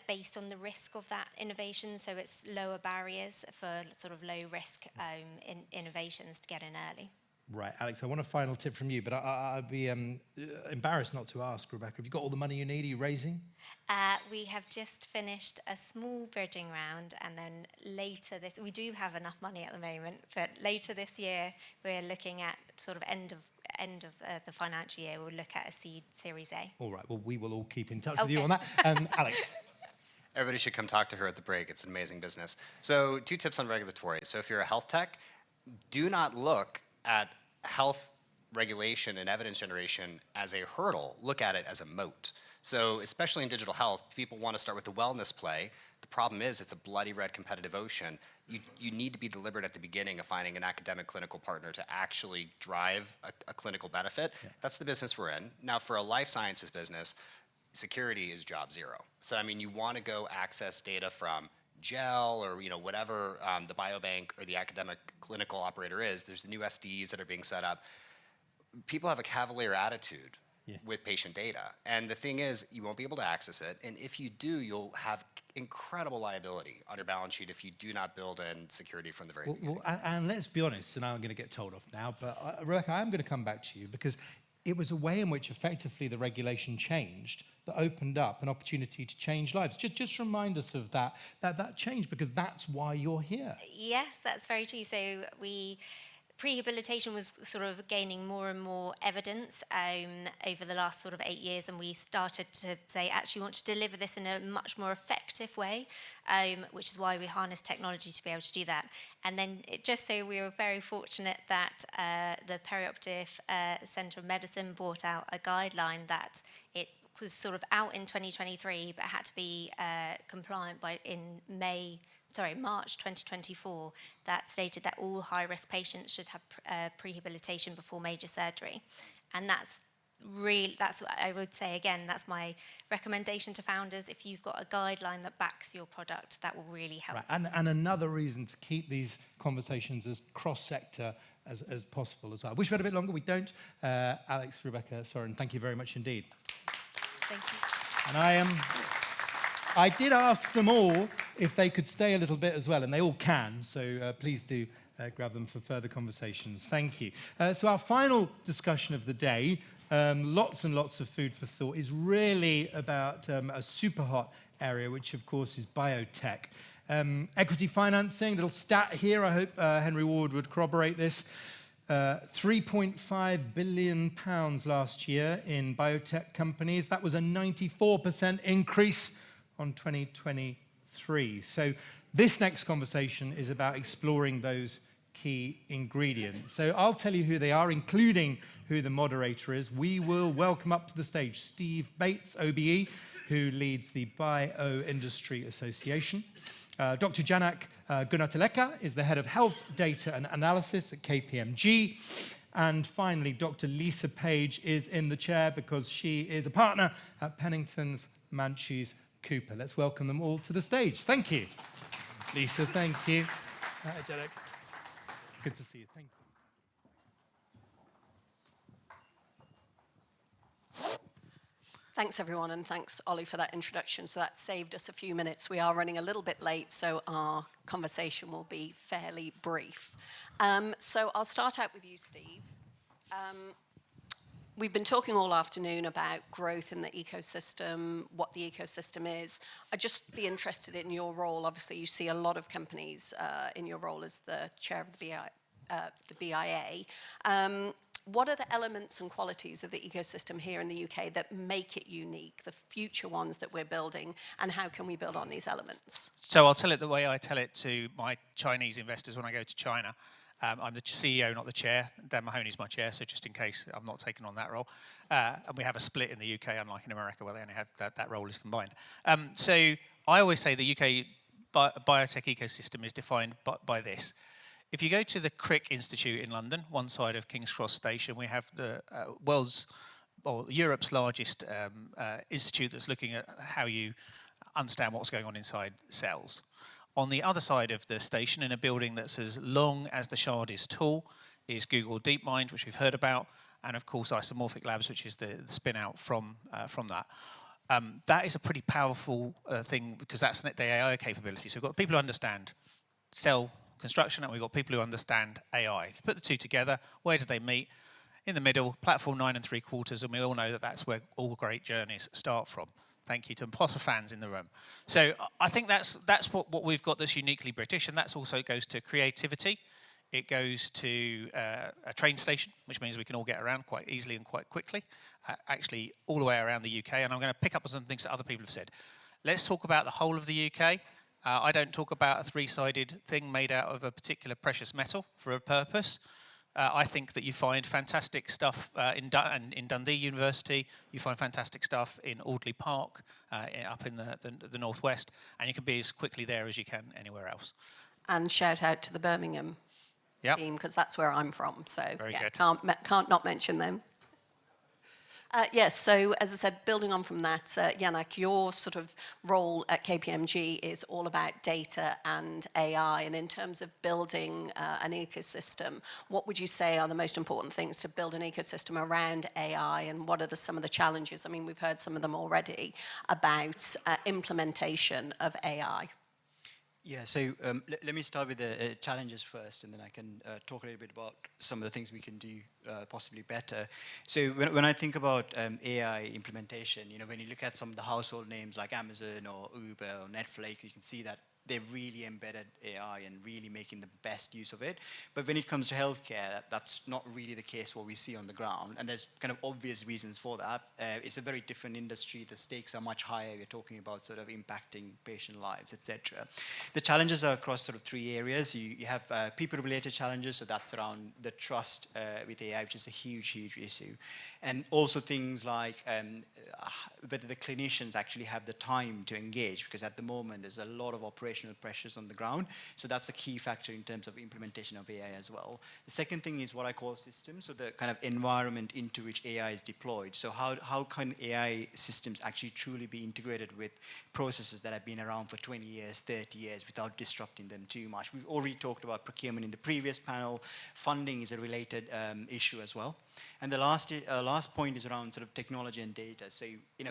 based on the risk of that innovation, so it's lower barriers for sort of low risk innovations to get in early. Right, Alex, I want a final tip from you, but I'd be embarrassed not to ask, Rebecca. Have you got all the money you need? Are you raising? We have just finished a small bridging round, and then later we do have enough money at the moment, but later this year we're looking at sort of end of the financial year, we'll look at a seed Series A. All right, well, we will all keep in touch with you on that. Alex? Everybody should come talk to her at the break. It's an amazing business. So 2 tips on regulatory. So if you're a health tech, do not look at health regulation and evidence generation as a hurdle. Look at it as a moat. So especially in digital health, people want to start with the wellness play. The problem is it's a bloody red competitive ocean. You need to be deliberate at the beginning of finding an academic clinical partner to actually drive a clinical benefit. Yeah. That's the business we're in. Now for a life sciences business, security is job zero. So I mean, you want to go access data from gel or whatever the biobank or the academic clinical operator is. There's the new SDs that are being set up. People have a cavalier attitude with patient data, and the thing is, you won't be able to access it. And if you do, you'll have incredible liability on your balance sheet if you do not build in security from the very beginning. And let's be honest, and I'm going to get told off now, but Rebecca, I'm going to come back to you because it was a way in which effectively the regulation changed that opened up an opportunity to change lives. Just remind us of that change, because that's why you're here. Yes, that's very true. So prehabilitation was sort of gaining more and more evidence over the last sort of 8 years, and we started to say, actually, we want to deliver this in a much more effective way, which is why we harness technology to be able to do that. And then we were very fortunate that the Perioperative Centre of Medicine brought out a guideline that it was sort of out in 2023, but had to be compliant March 2024, that stated that all high-risk patients should have prehabilitation before major surgery. And that's what I would say, again, that's my recommendation to founders. If you've got a guideline that backs your product, that will really help. Right. And another reason to keep these conversations as cross-sector as possible as well. Wish we had a bit longer, we don't. Alex, Rebecca, Soren, thank you very much indeed. Thank you. And I did ask them all if they could stay a little bit as well, and they all can, so please do grab them for further conversations. Thank you. So our final discussion of the day, lots and lots of food for thought, is really about a super hot area, which of course is biotech. Equity financing, little stat here, I hope Henry Ward would corroborate this. £3.5 billion last year in biotech companies. That was a 94% increase on 2023. So this next conversation is about exploring those key ingredients. So I'll tell you who they are, including who the moderator is. We will welcome up to the stage Steve Bates, OBE, who leads the Bioindustry Association. Dr. Janak Gunateleka is the head of health data and analysis at KPMG. And finally, Dr. Lisa Page is in the chair because she is a partner at Pennington's Manches Cooper. Let's welcome them all to the stage. Thank you. Lisa, thank you. Hi, Janak. Good to see you. Thank you. Thanks, everyone, and thanks, Ollie, for that introduction. So that saved us a few minutes. We are running a little bit late, so our conversation will be fairly brief. So I'll start out with you, Steve. We've been talking all afternoon about growth in the ecosystem, what the ecosystem is. I'd just be interested in your role. Obviously, you see a lot of companies in your role as the chair of the BIA. What are the elements and qualities of the ecosystem here in the UK that make it unique, the future ones that we're building, and how can we build on these elements? So I'll tell it the way I tell it to my Chinese investors when I go to China. I'm the CEO, not the chair. Dan Mahoney's my chair, so just in case I'm not taking on that role. And we have a split in the UK, unlike in America, where they only have that role is combined. So I always say the UK biotech ecosystem is defined by this. If you go to the Crick Institute in London, one side of King's Cross Station, we have the Europe's largest institute that's looking at how you understand what's going on inside cells. On the other side of the station, in a building that's as long as the Shard is tall, is Google DeepMind, which we've heard about, and of course Isomorphic Labs, which is the spin out from that. That is a pretty powerful thing because that's the AI capability. So we've got people who understand cell construction, and we've got people who understand AI. If you put the two together, where do they meet? In the middle, platform 9 3/4, and we all know that that's where all great journeys start from. Thank you to Imposter fans in the room. So I think that's what we've got that's uniquely British, and that's also goes to creativity. It goes to a train station, which means we can all get around quite easily and quite quickly, actually all the way around the UK. And I'm going to pick up on some things that other people have said. Let's talk about the whole of the UK. I don't talk about a three-sided thing made out of a particular precious metal for a purpose. I think that you find fantastic stuff in Dundee University. You find fantastic stuff in Audley Park, up in the northwest, and you can be as quickly there as you can anywhere else. And shout out to the Birmingham team, because that's where I'm from. So Very good. Can't not mention them. Yes, so as I said, building on from that, Janak, your sort of role at KPMG is all about data and AI. And in terms of building an ecosystem, what would you say are the most important things to build an ecosystem around AI, and what are some of the challenges? I mean, we've heard some of them already about implementation of AI. Yeah, so let me start with the challenges first, and then I can talk a little bit about some of the things we can do possibly better. So when I think about AI implementation, when you look at some of the household names like Amazon or Uber or Netflix, you can see that they've really embedded AI and really making the best use of it. But when it comes to healthcare, that's not really the case what we see on the ground. And there's kind of obvious reasons for that. It's a very different industry. The stakes are much higher. We're talking about sort of impacting patient lives, etc. The challenges are across sort of three areas. You have people-related challenges, so that's around the trust with AI, which is a huge, huge issue. And also things like whether the clinicians actually have the time to engage, because at the moment there's a lot of operational pressures on the ground. So that's a key factor in terms of implementation of AI as well. The second thing is what I call systems, so the kind of environment into which AI is deployed. So how can AI systems actually truly be integrated with processes that have been around for 20 years, 30 years without disrupting them too much? We've already talked about procurement in the previous panel. Funding is a related issue as well. And the last point is around sort of technology and data. So,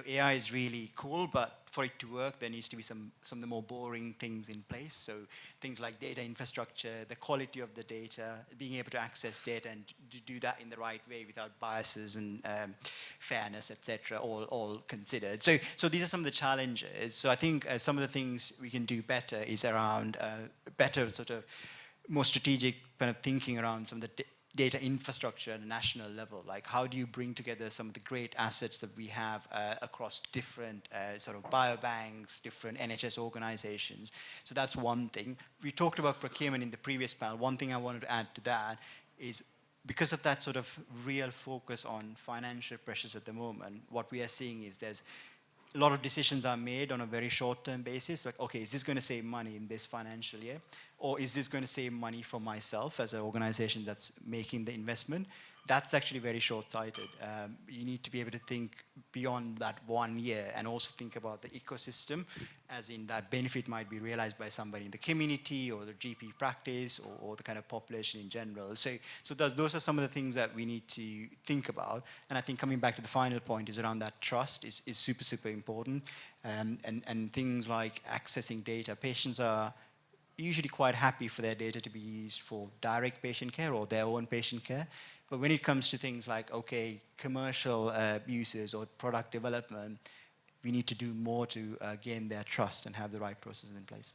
AI is really cool, but for it to work, there needs to be some of the more boring things in place. So things like data infrastructure, the quality of the data, being able to access data and to do that in the right way without biases and fairness, etc., all considered. So these are some of the challenges. So I think some of the things we can do better is around better sort of more strategic kind of thinking around some of the data infrastructure at a national level. Like, how do you bring together some of the great assets that we have across different sort of biobanks, different NHS organizations? So that's one thing. We talked about procurement in the previous panel. One thing I wanted to add to that is, because of that sort of real focus on financial pressures at the moment, what we are seeing is there's a lot of decisions are made on a very short-term basis. Like, okay, is this going to save money in this financial year? Or is this going to save money for myself as an organization that's making the investment? That's actually very short-sighted. You need to be able to think beyond that 1 year and also think about the ecosystem, as in that benefit might be realized by somebody in the community or the GP practice or the kind of population in general. So those are some of the things that we need to think about. And I think coming back to the final point is around that trust is super, super important. And things like accessing data. Patients are usually quite happy for their data to be used for direct patient care or their own patient care. But when it comes to things like, okay, commercial uses or product development, we need to do more to gain their trust and have the right processes in place.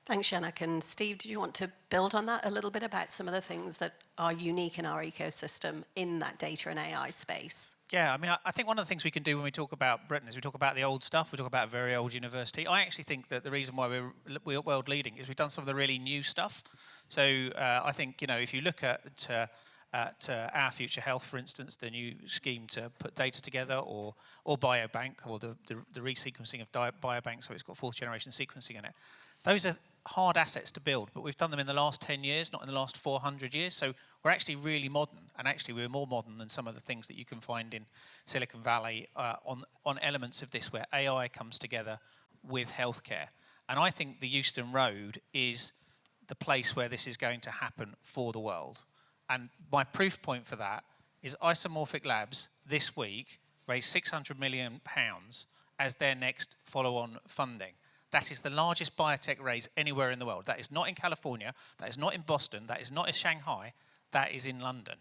Thanks, Janak. And Steve, did you want to build on that a little bit about some of the things that are unique in our ecosystem in that data and AI space? Yeah, I mean, I think one of the things we can do when we talk about Britain is we talk about the old stuff, we talk about a very old university. I actually think that the reason why we're world leading is we've done some of the really new stuff. So I think, if you look at Our Future Health, for instance, the new scheme to put data together, or Biobank, or the resequencing of Biobank, so it's got fourth generation sequencing in it. Those are hard assets to build, but we've done them in the last 10 years, not in the last 400 years. So we're actually really modern, and actually we're more modern than some of the things that you can find in Silicon Valley on elements of this, where AI comes together with healthcare. And I think the Euston Road is the place where this is going to happen for the world. And my proof point for that is Isomorphic Labs this week raised £600 million as their next follow-on funding. That is the largest biotech raise anywhere in the world. That is not in California, that is not in Boston, that is not in Shanghai, that is in London.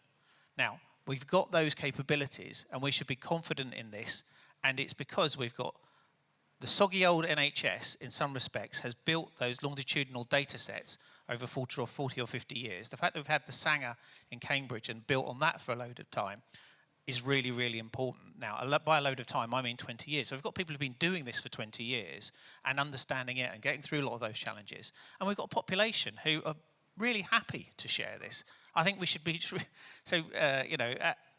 Now, we've got those capabilities and we should be confident in this, and it's because we've got the soggy old NHS, in some respects, has built those longitudinal data sets over 40 or 50 years. The fact that we've had the Sanger in Cambridge and built on that for a load of time is really, really important. Now, by a load of time, I mean 20 years. So we've got people who've been doing this for 20 years and understanding it and getting through a lot of those challenges. And we've got a population who are really happy to share this. I think we should be, so,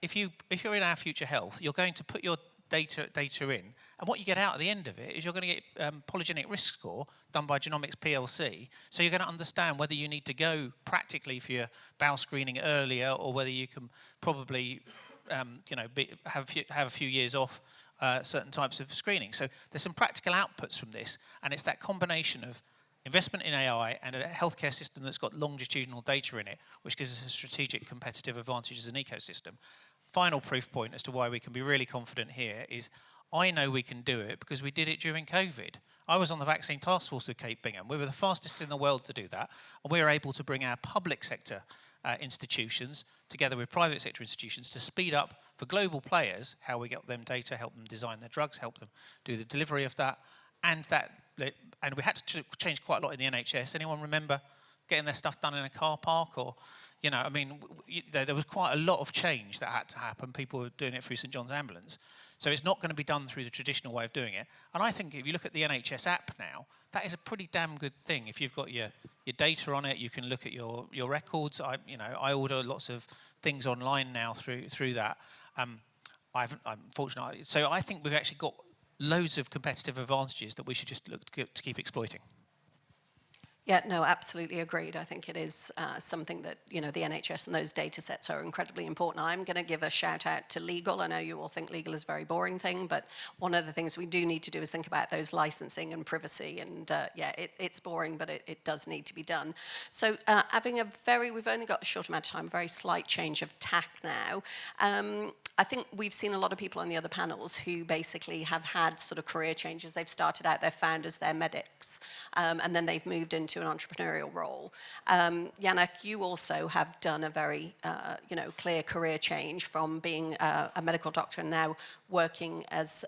if you're in Our Future Health, you're going to put your data in, and what you get out at the end of it is you're going to get polygenic risk score done by Genomics PLC. So you're going to understand whether you need to go practically for your bowel screening earlier, or whether you can probably have a few years off certain types of screening. So there's some practical outputs from this, and it's that combination of investment in AI and a healthcare system that's got longitudinal data in it, which gives us a strategic competitive advantage as an ecosystem. Final proof point as to why we can be really confident here is I know we can do it because we did it during COVID. I was on the vaccine task force with Kate Bingham. We were the fastest in the world to do that, and we were able to bring our public sector institutions together with private sector institutions to speed up for global players how we get them data, help them design their drugs, help them do the delivery of that, and we had to change quite a lot in the NHS. Anyone remember getting their stuff done in a car park? Or, you know, I mean, there was quite a lot of change that had to happen. People were doing it through St John's Ambulance. So it's not going to be done through the traditional way of doing it. And I think if you look at the NHS app now, that is a pretty damn good thing. If you've got your data on it, you can look at your records. I order lots of things online now through that. I'm fortunate. So I think we've actually got loads of competitive advantages that we should just look to keep exploiting. Yeah, no, absolutely agreed. I think it is something that, you know, the NHS and those data sets are incredibly important. I'm going to give a shout out to legal. I know you all think legal is a very boring thing, but one of the things we do need to do is think about those licensing and privacy. And yeah, it's boring, but it does need to be done. So we've only got a short amount of time, a very slight change of tack now. I think we've seen a lot of people on the other panels who basically have had sort of career changes. They've started out, they're founders, they're medics, and then they've moved into an entrepreneurial role. Yannick, you also have done a very clear career change from being a medical doctor and now working as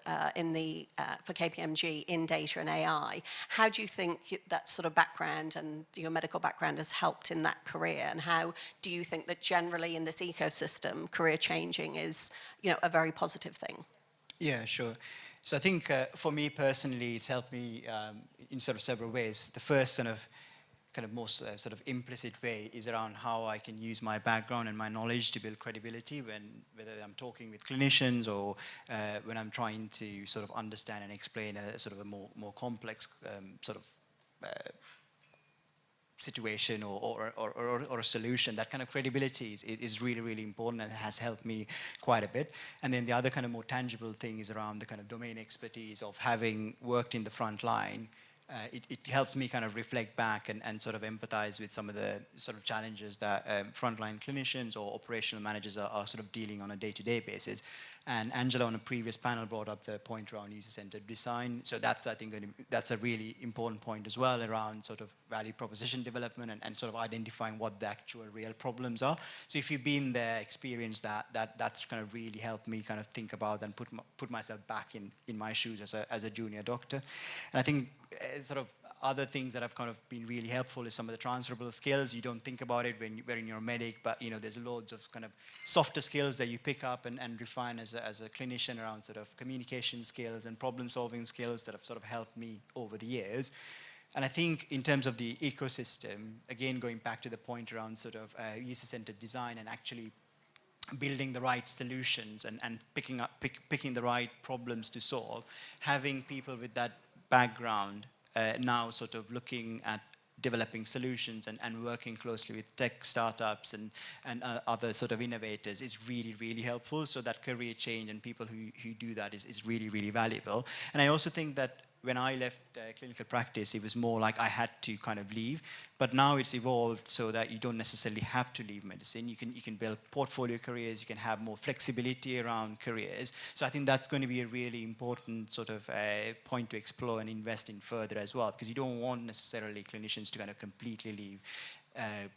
for KPMG in data and AI. How do you think that sort of background and your medical background has helped in that career? And how do you think that generally in this ecosystem, career changing is, you know, a very positive thing? Yeah, sure. So I think for me personally, it's helped me in sort of several ways. The first kind of most sort of implicit way is around how I can use my background and my knowledge to build credibility whether I'm talking with clinicians or when I'm trying to sort of understand and explain a sort of a more complex sort of situation or a solution. That kind of credibility is really, really important and has helped me quite a bit. And then the other kind of more tangible thing is around the kind of domain expertise of having worked in the front line. It helps me kind of reflect back and sort of empathize with some of the sort of challenges that frontline clinicians or operational managers are sort of dealing on a day-to-day basis. And Angela on a previous panel brought up the point around user-centered design. So that's, I think, that's a really important point as well around sort of value proposition development and sort of identifying what the actual real problems are. So if you've been there, experienced that's kind of really helped me kind of think about and put myself back in my shoes as a junior doctor. And I think sort of other things that have kind of been really helpful is some of the transferable skills. You don't think about it when you're a medic, but you know there's loads of kind of softer skills that you pick up and refine as a clinician around sort of communication skills and problem-solving skills that have sort of helped me over the years. And I think in terms of the ecosystem, again going back to the point around sort of user-centered design and actually building the right solutions and picking the right problems to solve, having people with that background now sort of looking at developing solutions and working closely with tech startups and other sort of innovators is really, really helpful. So that career change and people who do that is really, really valuable. And I also think that when I left clinical practice, it was more like I had to kind of leave. But now it's evolved so that you don't necessarily have to leave medicine. You can build portfolio careers. You can have more flexibility around careers. So I think that's going to be a really important sort of point to explore and invest in further as well, because you don't want necessarily clinicians to kind of completely leave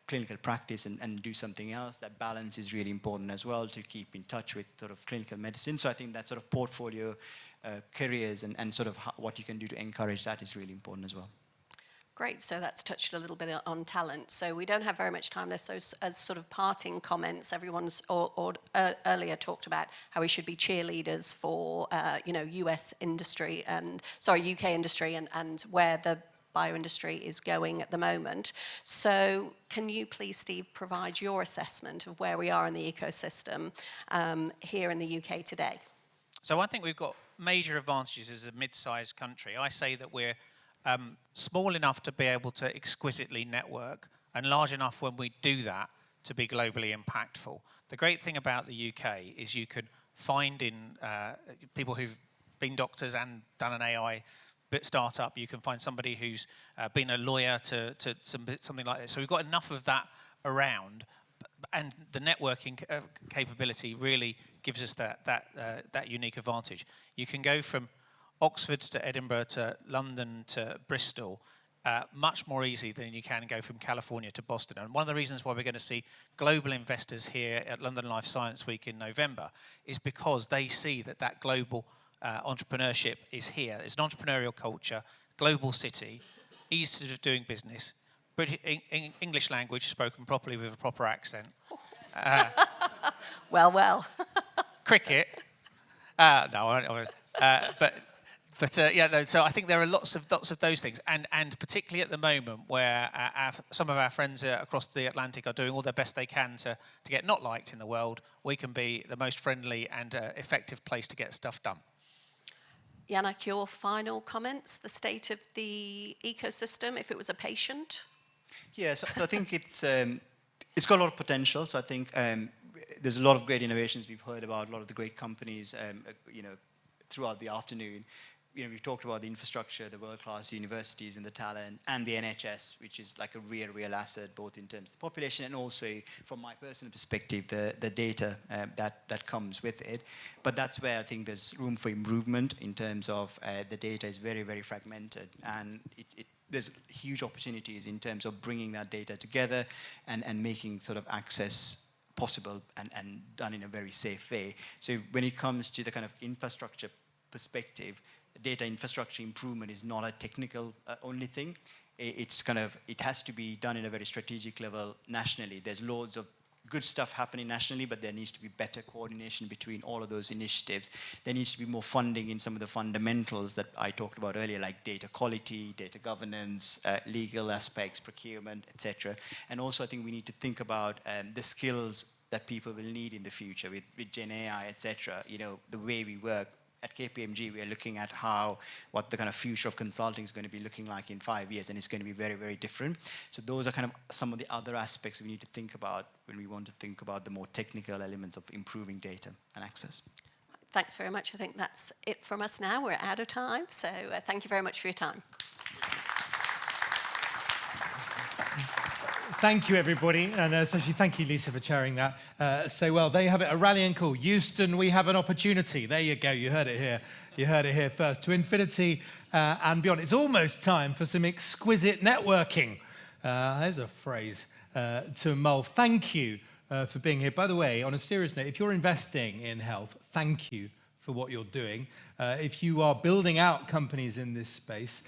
clinical practice and do something else. That balance is really important as well to keep in touch with sort of clinical medicine. So I think that sort of portfolio careers and sort of what you can do to encourage that is really important as well. Great, so that's touched a little bit on talent. So we don't have very much time left, so as sort of parting comments, everyone's earlier talked about how we should be cheerleaders for, UK industry and where the bioindustry is going at the moment. So can you please, Steve, provide your assessment of where we are in the ecosystem here in the UK today? So I think we've got major advantages as a mid-sized country. I say that we're small enough to be able to exquisitely network and large enough when we do that to be globally impactful. The great thing about the UK is you can find in people who've been doctors and done an AI startup, you can find somebody who's been a lawyer to something like this. So we've got enough of that around, and the networking capability really gives us that unique advantage. You can go from Oxford to Edinburgh to London to Bristol much more easy than you can go from California to Boston. And one of the reasons why we're going to see global investors here at London Life Science Week in November is because they see that global entrepreneurship is here. It's an entrepreneurial culture, global city, ease of doing business, British, English language spoken properly with a proper accent. Well. Cricket. No, I was. So I think there are lots of those things, and particularly at the moment where some of our friends across the Atlantic are doing all their best they can to get not liked in the world, we can be the most friendly and effective place to get stuff done. Yannick, your final comments, the state of the ecosystem, if it was a patient? Yeah, so I think it's got a lot of potential. So I think there's a lot of great innovations we've heard about, a lot of the great companies, throughout the afternoon. We've talked about the infrastructure, the world-class universities and the talent, and the NHS, which is like a real asset, both in terms of the population and also, from my personal perspective, the data that comes with it. But that's where I think there's room for improvement in terms of the data is very, very fragmented, and there's huge opportunities in terms of bringing that data together and making sort of access possible and done in a very safe way. So when it comes to the kind of infrastructure perspective, data infrastructure improvement is not a technical only thing. It has to be done in a very strategic level nationally. There's loads of good stuff happening nationally, but there needs to be better coordination between all of those initiatives. There needs to be more funding in some of the fundamentals that I talked about earlier, like data quality, data governance, legal aspects, procurement, etc. And also I think we need to think about the skills that people will need in the future with Gen AI, etc. The way we work. At KPMG, we are looking at what the kind of future of consulting is going to be looking like in 5 years, and it's going to be very, very different. So those are kind of some of the other aspects we need to think about when we want to think about the more technical elements of improving data and access. Thanks very much. I think that's it from us now. We're out of time, so thank you very much for your time. Thank you, everybody, and especially thank you, Lisa, for chairing that so well. There you have it, a rallying call. Houston, we have an opportunity. There you go. You heard it here. You heard it here first. To infinity and beyond. It's almost time for some exquisite networking. There's a phrase to mull. Thank you for being here. By the way, on a serious note, if you're investing in health, thank you for what you're doing. If you are building out companies in this space,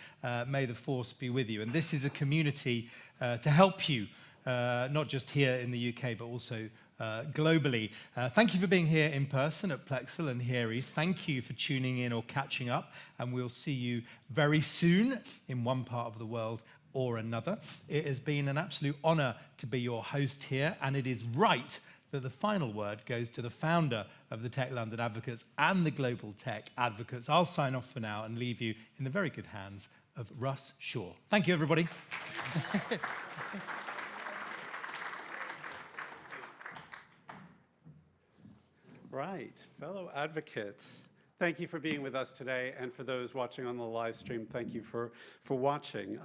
may the force be with you. And this is a community to help you, not just here in the UK, but also globally. Thank you for being here in person at Plexal and here East. Thank you for tuning in or catching up, and we'll see you very soon in one part of the world or another. It has been an absolute honor to be your host here, and it is right that the final word goes to the founder of the Tech London Advocates and the Global Tech Advocates. I'll sign off for now and leave you in the very good hands of Russ Shaw. Thank you, everybody. Right, fellow advocates, thank you for being with us today, and for those watching on the live stream, thank you for watching.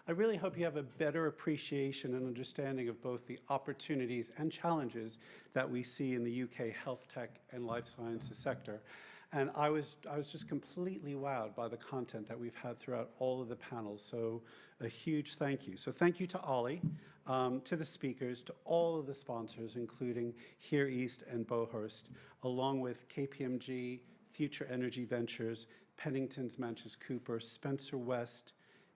I really hope you have a better appreciation and understanding of both the opportunities and challenges that we see in the UK health tech and life sciences sector. And I was just completely wowed by the content that we've had throughout all of the panels, so a huge thank you. So thank you to Ollie, to the speakers, to all of the sponsors, including Here East and Beauhurst, along with KPMG, Future Energy Ventures, Pennington's Manchester Cooper, Spencer West,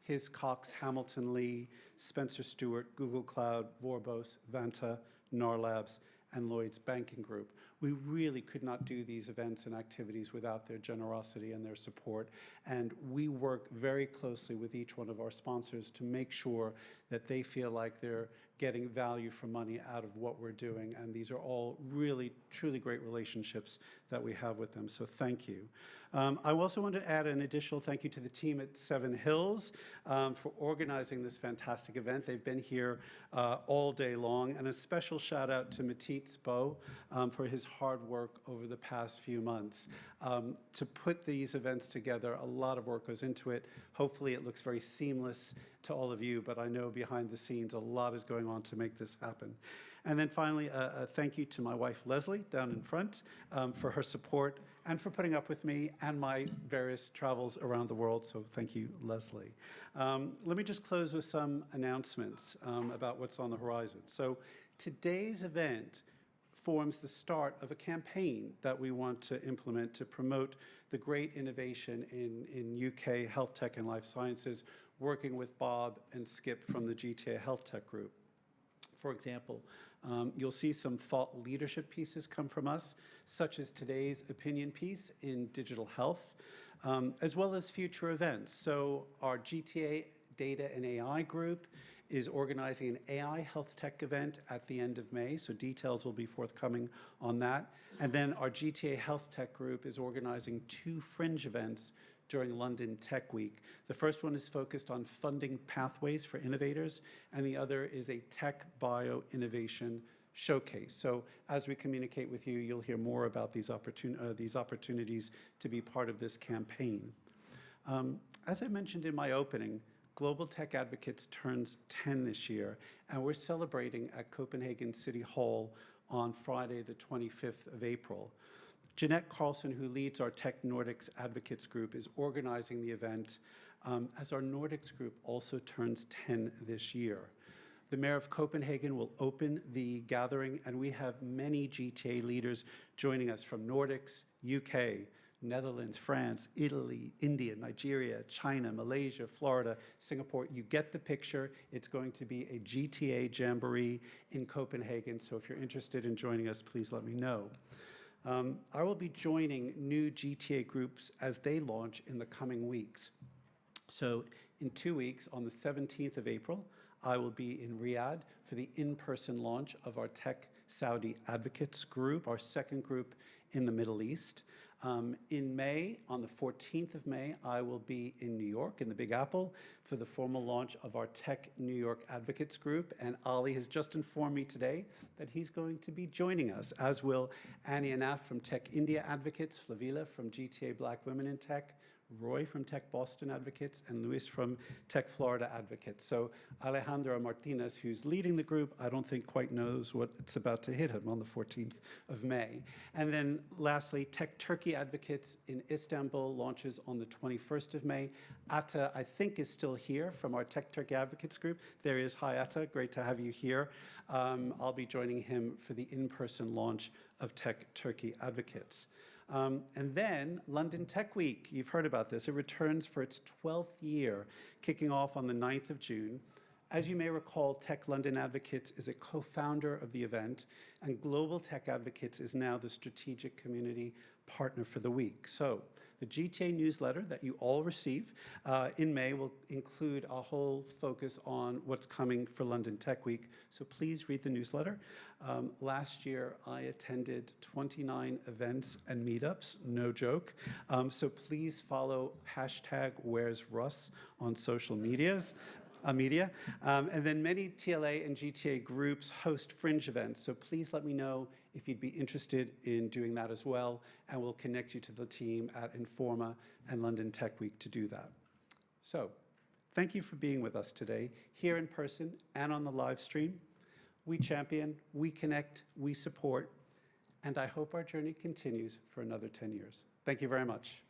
Hiscox, Hamilton Lee, Spencer Stewart, Google Cloud, Vorbos, Vanta, NAR Labs, and Lloyd's Banking Group. We really could not do these events and activities without their generosity and their support. And we work very closely with each one of our sponsors to make sure that they feel like they're getting value for money out of what we're doing. And these are all really, truly great relationships that we have with them. So thank you. I also want to add an additional thank you to the team at Seven Hills for organizing this fantastic event. They've been here all day long. And a special shout out to Matitz Bo for his hard work over the past few months. To put these events together, a lot of work goes into it. Hopefully it looks very seamless to all of you, but I know behind the scenes a lot is going on to make this happen. And then finally, a thank you to my wife, Leslie, down in front, for her support and for putting up with me and my various travels around the world. So thank you, Leslie. Let me just close with some announcements about what's on the horizon. So today's event forms the start of a campaign that we want to implement to promote the great innovation in UK health tech and life sciences, working with Bob and Skip from the GTA HealthTech Group. For example, you'll see some thought leadership pieces come from us, such as today's opinion piece in digital health, as well as future events. So our GTA Data and AI group is organizing an AI health tech event at the end of May, so details will be forthcoming on that. And then our GTA Health Tech group is organizing 2 fringe events during London Tech Week. The first one is focused on funding pathways for innovators, and the other is a tech bio innovation showcase. So as we communicate with you, you'll hear more about these opportunities to be part of this campaign. As I mentioned in my opening, Global Tech Advocates turns 10 this year, and we're celebrating at Copenhagen City Hall on Friday, the 25th of April. Jeanette Carlson, who leads our Tech Nordics Advocates Group, is organizing the event as our Nordics group also turns 10 this year. The Mayor of Copenhagen will open the gathering, and we have many GTA leaders joining us from Nordics, UK, Netherlands, France, Italy, India, Nigeria, China, Malaysia, Florida, Singapore. You get the picture. It's going to be a GTA Jamboree in Copenhagen, so if you're interested in joining us, please let me know. I will be joining new GTA groups as they launch in the coming weeks. So in 2 weeks, on the 17th of April, I will be in Riyadh for the in-person launch of our Tech Saudi Advocates Group, our second group in the Middle East. In May, on the 14th of May, I will be in New York, in the Big Apple, for the formal launch of our Tech New York Advocates Group. And Ali has just informed me today that he's going to be joining us, as will Annie Anaf from Tech India Advocates, Flavila from GTA Black Women in Tech, Roy from Tech Boston Advocates, and Luis from Tech Florida Advocates. So Alejandro Martinez, who's leading the group, I don't think quite knows what it's about to hit him on the 14th of May. And then lastly, Tech Turkey Advocates in Istanbul launches on the 21st of May. Atta, I think, is still here from our Tech Turkey Advocates group. There he is. Hi, Atta. Great to have you here. I'll be joining him for the in-person launch of Tech Turkey Advocates. And then London Tech Week, you've heard about this. It returns for its 12th year, kicking off on the 9th of June. As you may recall, Tech London Advocates is a co-founder of the event, and Global Tech Advocates is now the strategic community partner for the week. So the GTA newsletter that you all receive in May will include a whole focus on what's coming for London Tech Week. So please read the newsletter. Last year, I attended 29 events and meetups, no joke. So please follow #Where'sRuss on social medias. And then many TLA and GTA groups host fringe events, so please let me know if you'd be interested in doing that as well, and we'll connect you to the team at Informa and London Tech Week to do that. So, thank you for being with us today, here in person and on the live stream. We champion, we connect, we support, and I hope our journey continues for another 10 years. Thank you very much.